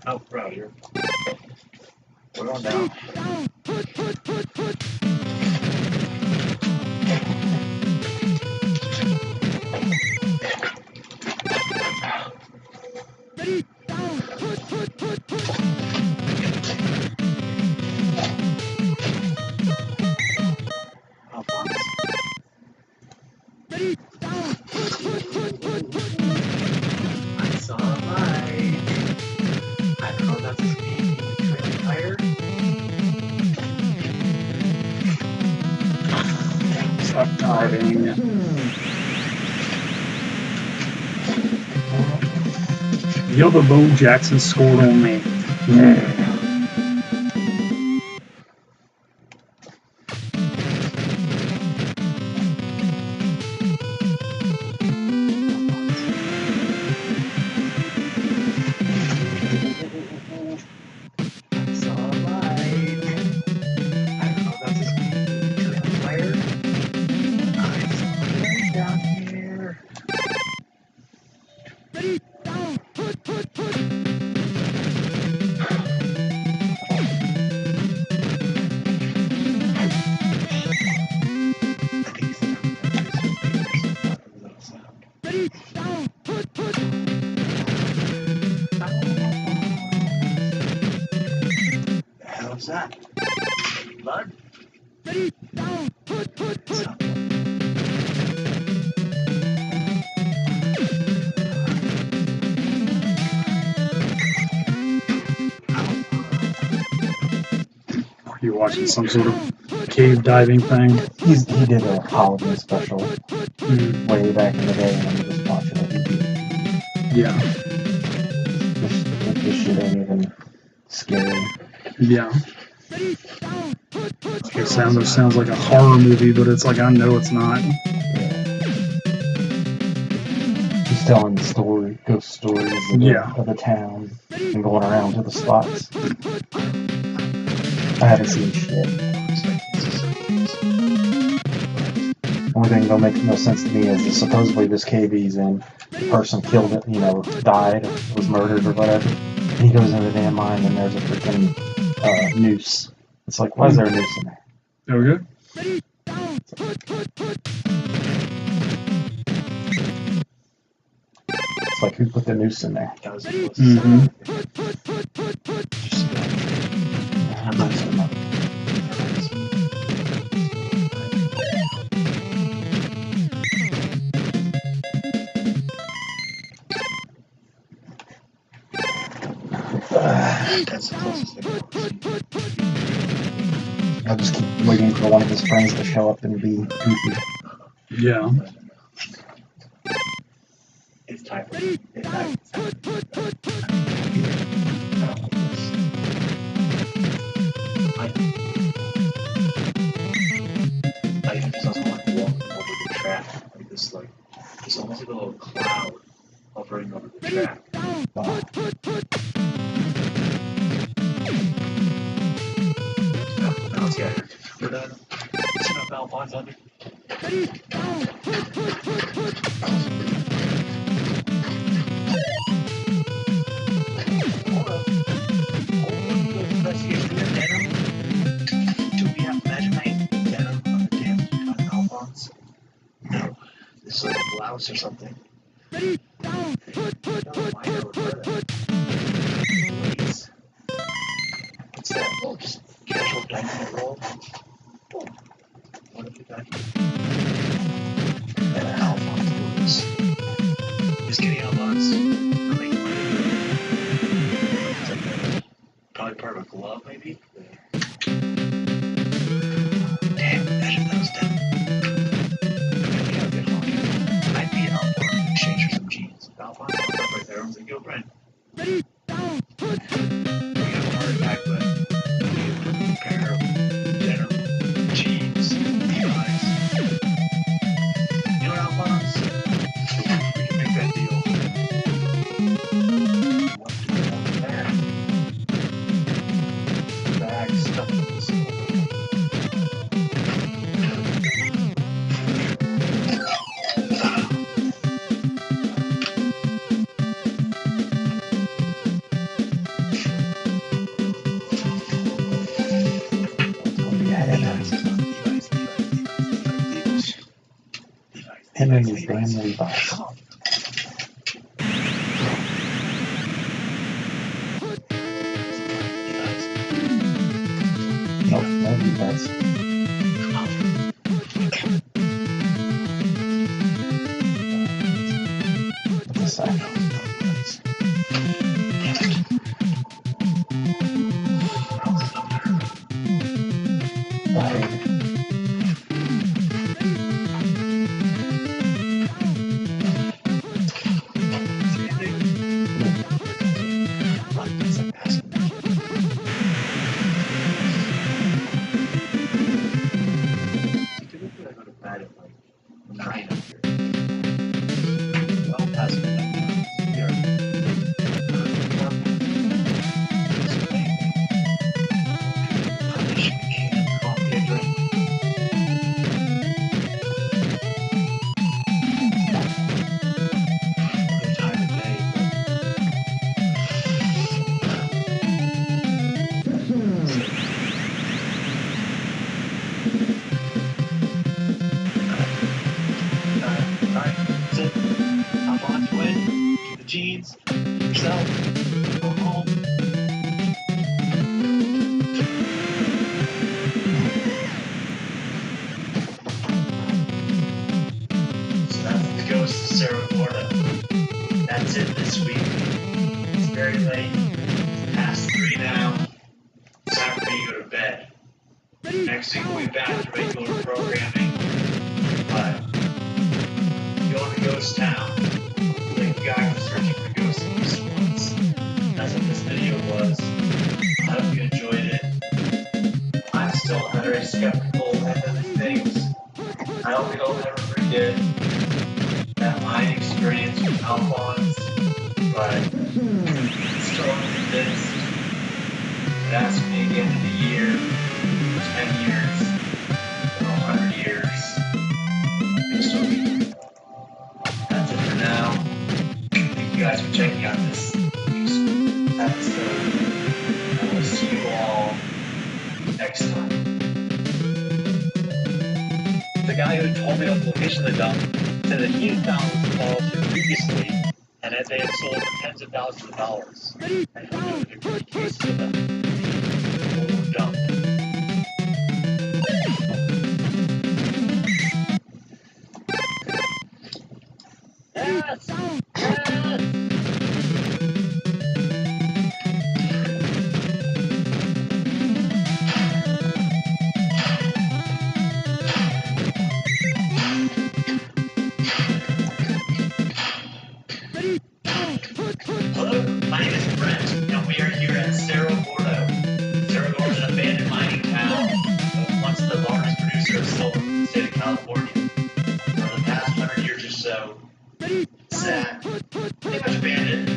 Oh, bro, you're. We're on now. I saw a light. I don't know if that's a speed tire. Stop diving. Yoba Bo Jackson scored on me. Yeah. I saw a light. I don't know if that's a speed tire. I saw a light down here. The hell is that? Blood? Are you watching some sort of cave diving thing? He did a holiday special way back in the day, and I'm just watching it. Yeah. This shit ain't even scary. Yeah. It sounds like a horror movie, but it's like I know it's not. He's telling the story, ghost stories of the town and going around to the spots. I haven't seen shit. Only thing that'll make no sense to me is that supposedly this cave he's in, the person killed it, died, was murdered or whatever. And he goes into the damn mine and there's a freaking noose. It's like, why is there a noose in there? There we go. It's like, who put the noose in there? That was the closest. Mm-hmm. I'm not sure about it. That's the closest thing I've seen. I'll just keep waiting for one of his friends to show up and be goofy. Yeah. It's time for I just also like walking over the track, like this, like it's almost like a little cloud hovering over the track. Now it's yeah, we're done. It's enough Alphonse under. No, this is like a blouse or something. No, I never heard of it. Wait. What's that? Oh, just casual dynamite roll. What if you back? And Alphonse was Just kidding, Alphonse. I'm making fun of you. Probably part of a glove, maybe? damn. Imagine that was done. Yeah, good honking. I'd be Alphonse in exchange for some jeans. Alphonse walked up right there. I was like, yo, Brent. You have a heart attack, but you need a pair of denim jeans, Levi's. You know what, Alphonse? We can make that deal. What do you want there? Bag stuffed with silver. Him and his damn Levi's. Come on. No, no Levi's. What's a sack? Right. Typically, I go to bed at like 9 up here. Well past midnight now. We are probably should be can coffee and drink. Another time of day, alright, sit. Hop on to it. Get the jeans. Yourself. Go home. So that's the ghost of Cerro Gordo. That's it this week. It's very late. It's past 3 now. It's time for me to go to bed. Next week we'll be back to regular programming. But going to Ghost Town. Like the guy who's searching for ghosts in these woods. That's what this video was. I hope you enjoyed it. I'm still very skeptical of other things. I hope we don't ever forget that mine experience with Alphonse, but still unconvinced. But ask me again in a year, 10 years, or 100 years. Things still be. That's it for now. Thank you guys for checking out this week's episode. And we'll see you all next time. The guy who told me about the location of the dump said that he had found what was called previously and that they had sold for tens of thousands of dollars. And who knew there could be cases of them? Old dump. Yes! Yes! Hello, my name is Brent, and we are here at Cerro Gordo. Cerro Gordo is an abandoned mining town, once the largest producer of silver in the state of California. For the past 100 years or so, it's pretty much abandoned.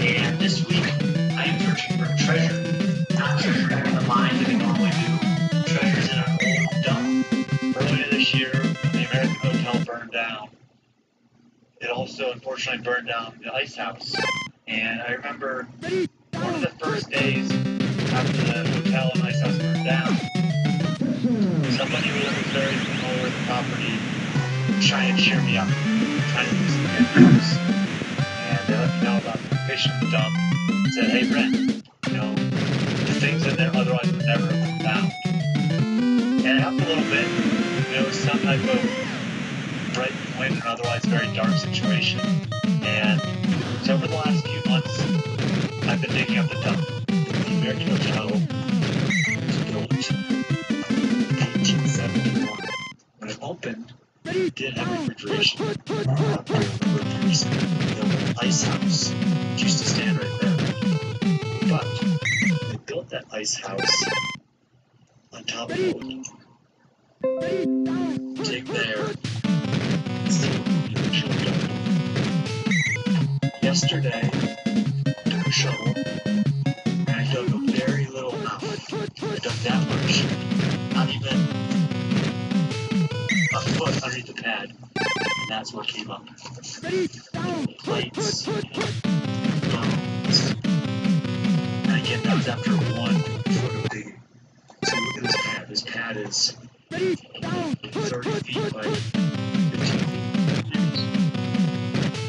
And this week, I am searching for treasure. Not treasure back in the mines that we normally do. Treasures in an old dump. Earlier this year, the American Hotel burned down. It also, unfortunately, burned down the ice house. And I remember one of the first days after the hotel and ice house burned down, somebody who was very familiar with the property trying to cheer me up, trying to do some good news. And they let me know about the location of the dump. Said, hey, Brent, you know, the things in there otherwise would never have been found. And I up a little bit. It was some type of bright point in an otherwise very dark situation. And so over the last few months, I've been digging up the dump. The American Hotel was built in 1871. When it opened, it didn't have refrigeration. I remember previously there was an ice house which used to stand right there. But they built that ice house on top of a wood. Dig there. See the original dump. Yesterday, I took a shovel and I dug a very little amount. I dug that much. Not even a foot underneath the pad. And that's what came up. Plates, bones. And again, that was after 1 foot of digging. So look at this pad. This pad is 30 feet by 15 feet.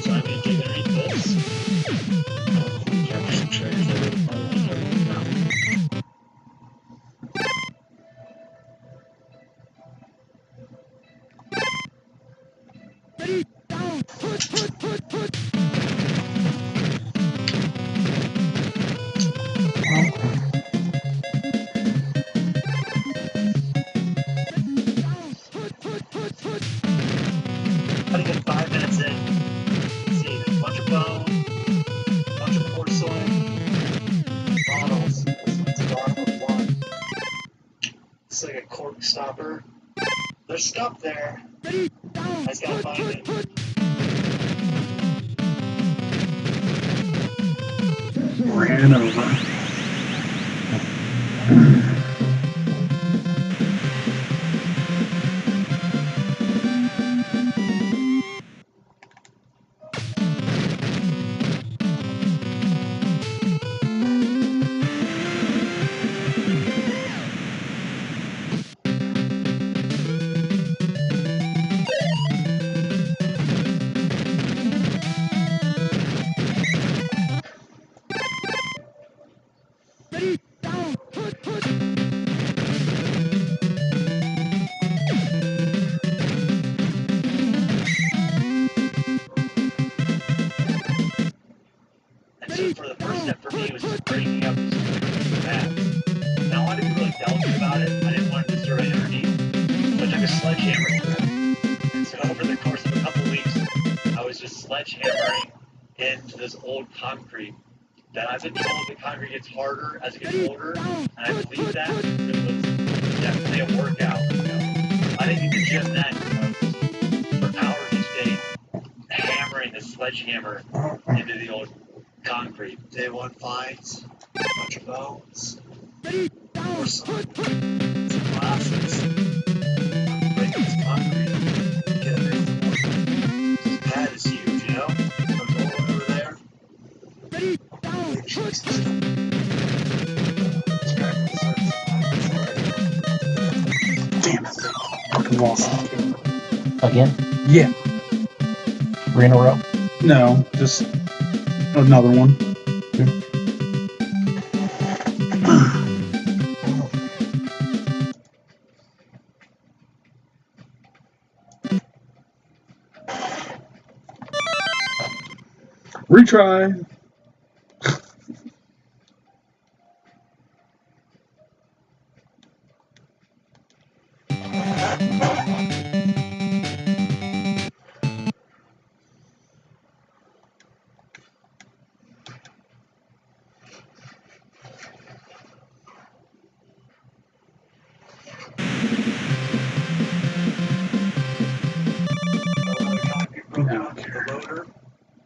So I'm going to dig underneath this. Capture some treasures that are probably never found. About to get 5 minutes in. See, there's a bunch of bone, a bunch of porcelain, bottles. This one's a bottom of one. It's like a cork stopper. There's stuff there. I just gotta find it. Ran over. And so for the first step for me was just breaking up these paths. Now I wanted to be really delicate about it. I didn't want to destroy underneath. So I took a sledgehammer to it. And so over the course of a couple weeks, I was just sledgehammering into this old concrete. That I've been told the concrete gets harder as it gets older, and I believe that. It was definitely a workout. I didn't need the gym then, for hours each day, hammering the sledgehammer into the old concrete. Day one finds a bunch of bones, porcelain, some glasses, break this concrete, get underneath the wood. This pad is huge, you know? So go over there. Big choices. Damn it. Fucking lost it. Again? Yeah. 3 in a row? No, just another one. Retry.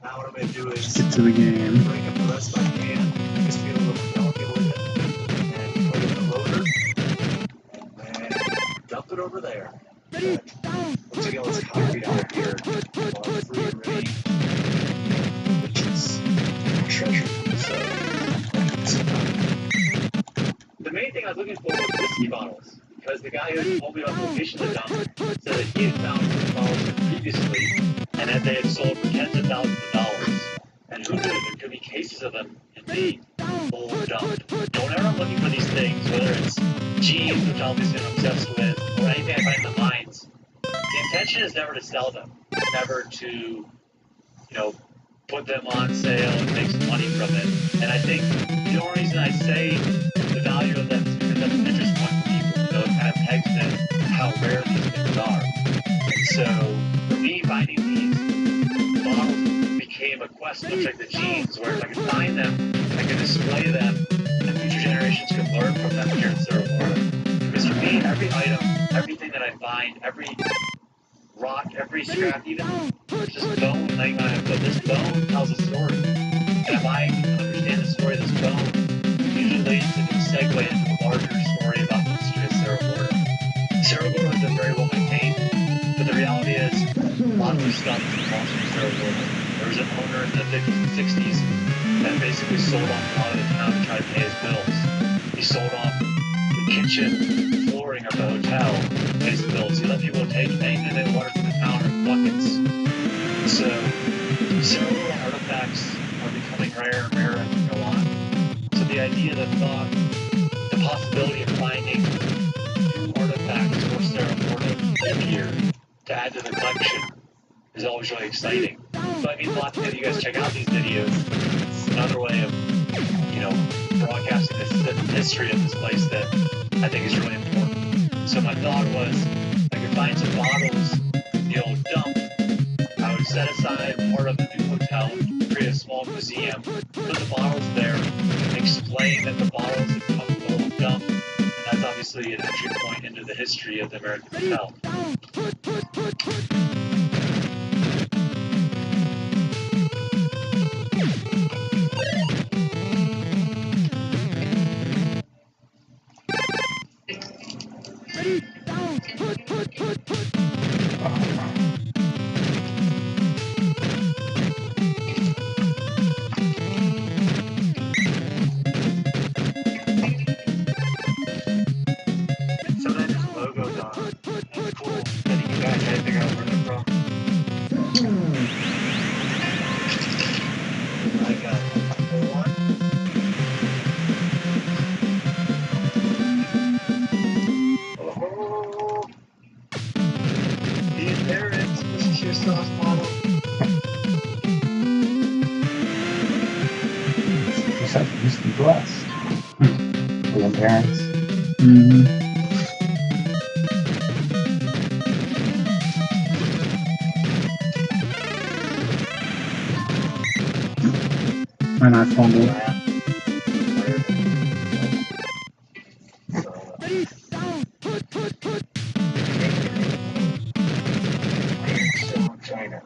Now what I'm going to do is Get to the game. break up the rest of my can, just get a little delicate with it, and put it in the loader, and dump it over there. But once again, let's concrete out here while free and ready, which is treasure. So, the main thing I was looking for was whiskey bottles, because the guy who told me about the location of the dump said that he had found whiskey bottles previously, and that they had sold for tens of thousands of dollars. And who knew there could be cases of them in the old dump. And whenever I'm looking for these things, whether it's jeans, which obviously I'm obsessed with, or anything I find in the mines, the intention is never to sell them. It's never to, put them on sale and make some money from it. And I think the only reason I say the value of them is because that's an interest point for people. It kind of pegs in how rare these things are. And so for me, finding these models became a quest, much like the genes, where if I could find them, I could display them, and future generations could learn from them here in Cerro Gordo. Because for me, every item, everything that I find, every rock, every scrap, even just bone laying on it, but this bone tells a story. And if I can understand the story of this bone, usually leads to a segue into a larger story about the history of Cerro Gordo. Cerro Gordo has been very well maintained, but the reality is a lot of this stuff is lost from Cerro Gordo. There was an owner in the 50s and 60s that basically sold off a lot of the town to try to pay his bills. He sold off the kitchen flooring of the hotel to pay his bills. He let people take anything they wanted from the town in buckets. So Cerro Gordo artifacts are becoming rarer and rarer as we go on. So the idea, the thought, the possibility of finding new artifacts for Cerro Gordo every year to add to the collection is always really exciting. So I mean, a lot of you guys check out these videos. It's another way of, broadcasting this history of this place that I think is really important. So my thought was, I could find some bottles in the old dump. I would set aside part of the new hotel, create a small museum, put the bottles there, explain that the bottles have come from the old dump, and that's obviously an entry point into the history of the American Hotel. Some of those logos on it. That's cool. I think you guys had to figure out where they're from. I got one. Oh, the Parents. This is your sauce bottle. Just have to just be blessed. Being parents. Mm-hmm. And I fumbled. China.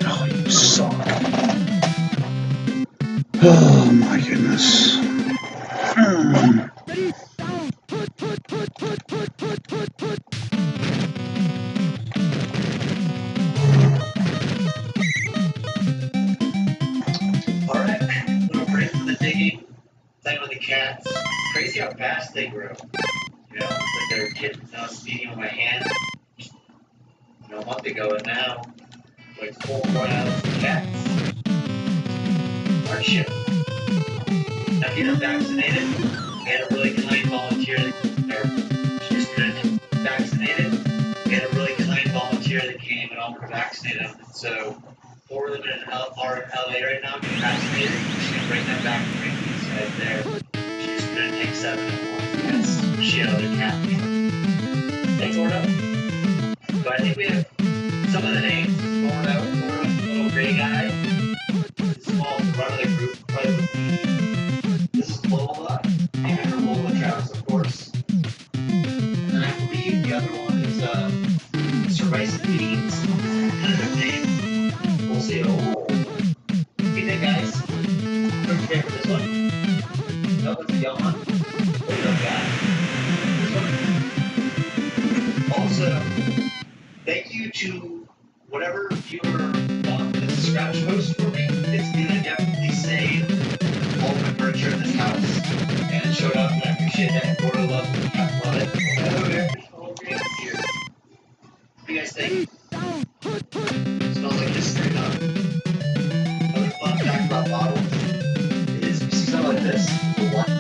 Oh, you suck. Oh my goodness. Alright, little break for the digging, playing with the cats. Crazy how fast they grow. You know, it's like they're kittens now speeding with my hand. A month ago, and now, like full-grown adult cats. Hardship. Now getting vaccinated, we had a really kind volunteer she just couldn't vaccinated. We had a really kind volunteer that came and offered to vaccinate him. And so, 4 of them are in LA right now getting vaccinated. She's gonna bring them back to these guys there. She just couldn't take 7 at once because she had other cats. Thanks, Ordo. But I think we have some of the names. Ordo, little gray guy. Small front of the group, probably would be. This is Lola. Named after Lola Travis, of course. And I believe the other one is Sir Rice and Beans. Another name. We'll see. Oh. What do you think, guys? Who's your favorite this one? That one's a young one. Or young guy. This one. Also, thank you to whatever viewer bought this scratch post for me. It's gonna definitely save all my furniture in this house. And it showed up, and I appreciate that. Gordo loves it, cats love it. Hello there. Hello, Grant here. What do you guys think? Smells like history, huh? Another fun fact about bottles is you see something like this. The one.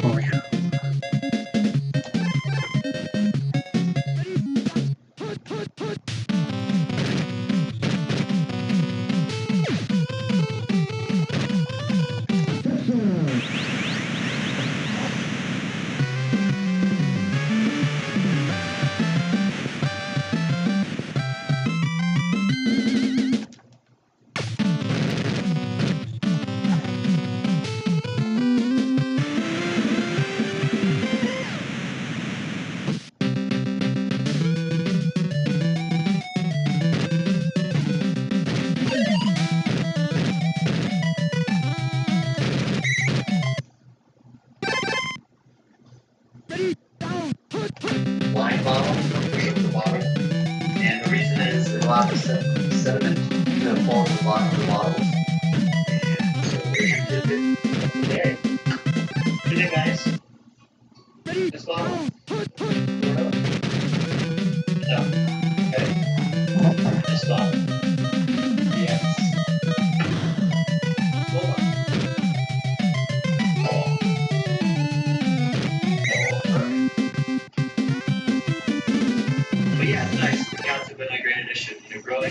Oh yeah.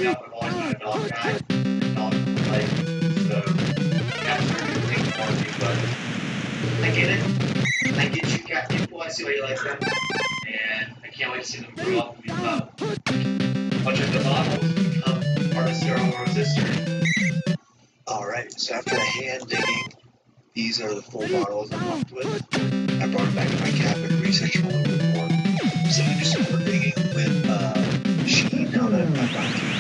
growing up, I've always been a dog guy. Dogs in my life. So cats are going to take more of me, but I get it. I get you, cat people. I see why you like them. And I can't wait to see them grow up and become a bunch of the models, become part of Zero World's history. Alright, so after the hand digging, these are the full bottles I'm left with. I brought them back to my cabin to research them a little bit more. So I do some more digging with machine now that I've gone through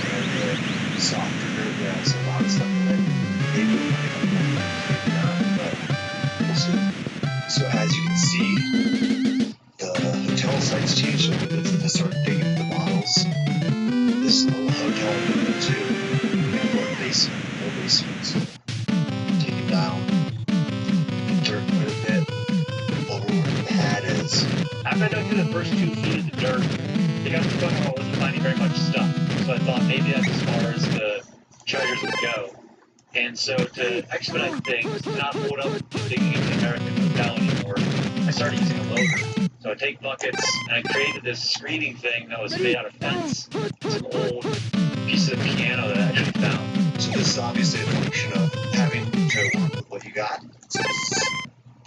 the softer, there's a lot of stuff that maybe but we'll see. So as you can see, the hotel site's changed a little bit since I started digging for the bottles. This little hotel I'm moving to, we have one basement, full basement. Take it down, dirt quite a bit, over where the pad is. After I dug through the first 2 feet of the dirt, I got to the point where I wasn't finding very much stuff. So I thought maybe that's as far as the treasures would go. And so to expedite things, to not hold up digging into the American hotel anymore, I started using a loader. So I take buckets and I created this screening thing that was made out of fence. Some old pieces of piano that I actually found. So this is obviously a function of having to work with what you got. So this is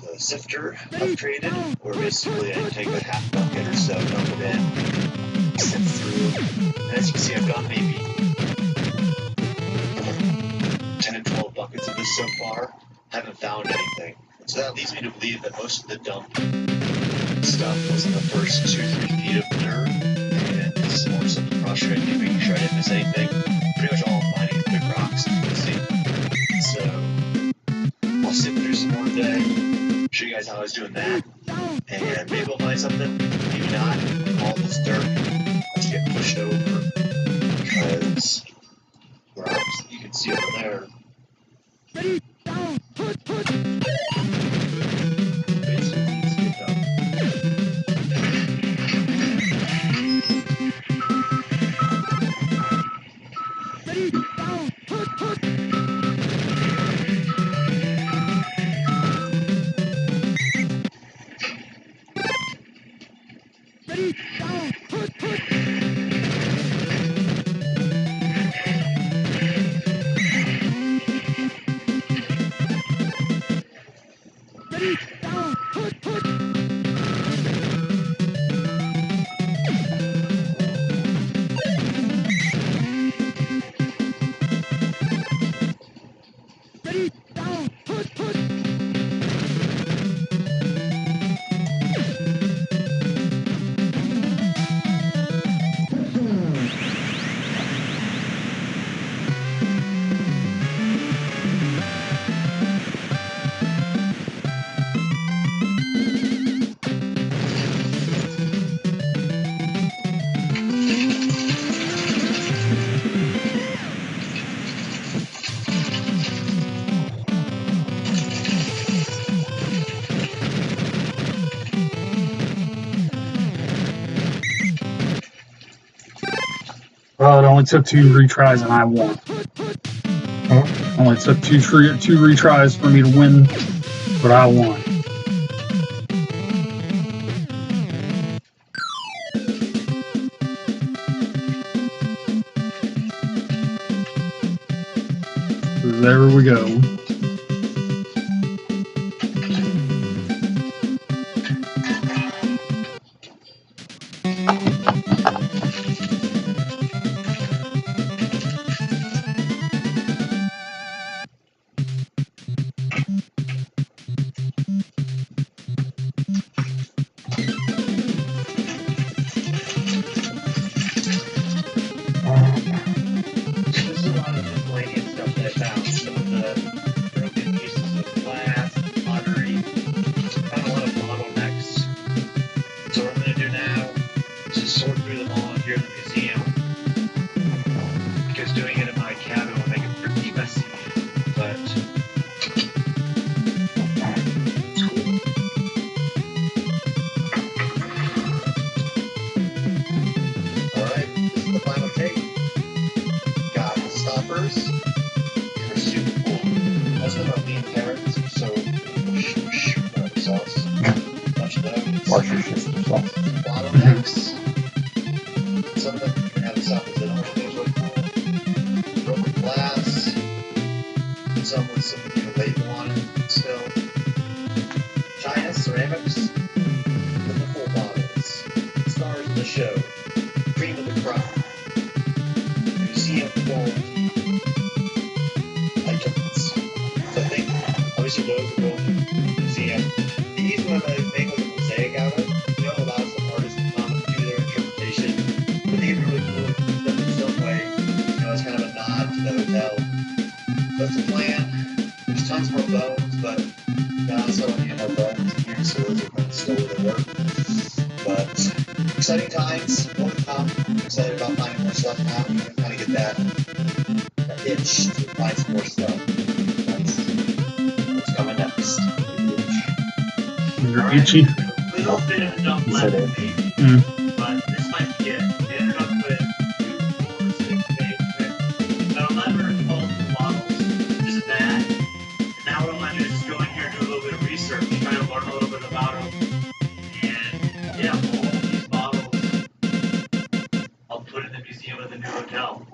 the sifter I've created, where basically I take a half bucket or so, dump it in, sift through. And as you can see, I've done maybe 10 to 12 buckets of this so far. Haven't found anything. So that leads me to believe that most of the dump stuff was in the first 2-3 feet of dirt. And this is more something frustrating, making sure I didn't miss anything. Pretty much all I'm finding is big rocks, as you can see. So I'll sit through some more today, show you guys how I was doing that, and maybe we'll find something, maybe not. All this dirt has to get pushed over, because you can see over there, basically needs to get done. Well, it only took 2 retries and I won. Only took 2 retries for me to win, but I won. There we go. This is a lot of miscellaneous stuff that I found. Some of the broken pieces of glass, pottery, found a lot of bottlenecks. So what I'm going to do now is just sort through them all here in the museum. Because doing it in my cabin will make it pretty messy. But it's cool. Alright, this is the final take. Got the stoppers. They're super cool. Most of them are lean carrots, so whatever sauce. Bunch of those. Worcestershire sauce. Bottlenecks. Some of them can have sauce in them, which is really cool. label on it still. China ceramics, the full bottles, stars of the show, cream of the crop, museum formed items. So I think obviously those are both museum. These one I make with a mosaic out of, allows the artists to come and do their interpretation. But they really cool them in some way, as kind of a nod to the hotel. That's the plan. There's tons more bones, but also don't need no bones in here, so those are kind of still where they work. But exciting times, more to come. I'm excited about finding more stuff now. You can kind of get that itch to find some more stuff. That's what's coming next. You're itchy. A little bit of a dump You left said to it. me, but this might be it. We ended up with 2, 4, 6, 8, about 11 or 12 bottles, which isn't bad. And now what I'm going to do is just go in here and do a little bit of research, try to learn a little bit about them. And yeah, all of these bottles I'll put in the museum at the new hotel.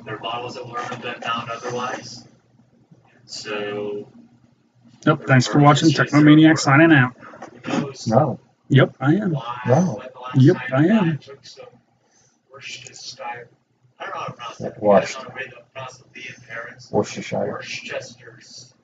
They're bottles that wouldn't have been found otherwise. So, Yep, thanks for watching Tecmo Maniac signing out. who knows No. Yep, I am. why, No. when the last Yep, time I am. I took some Worcestershire. I don't know how to pronounce it. Wash. I don't know the way to pronounce the B in parents. Worcestershire. Worcester's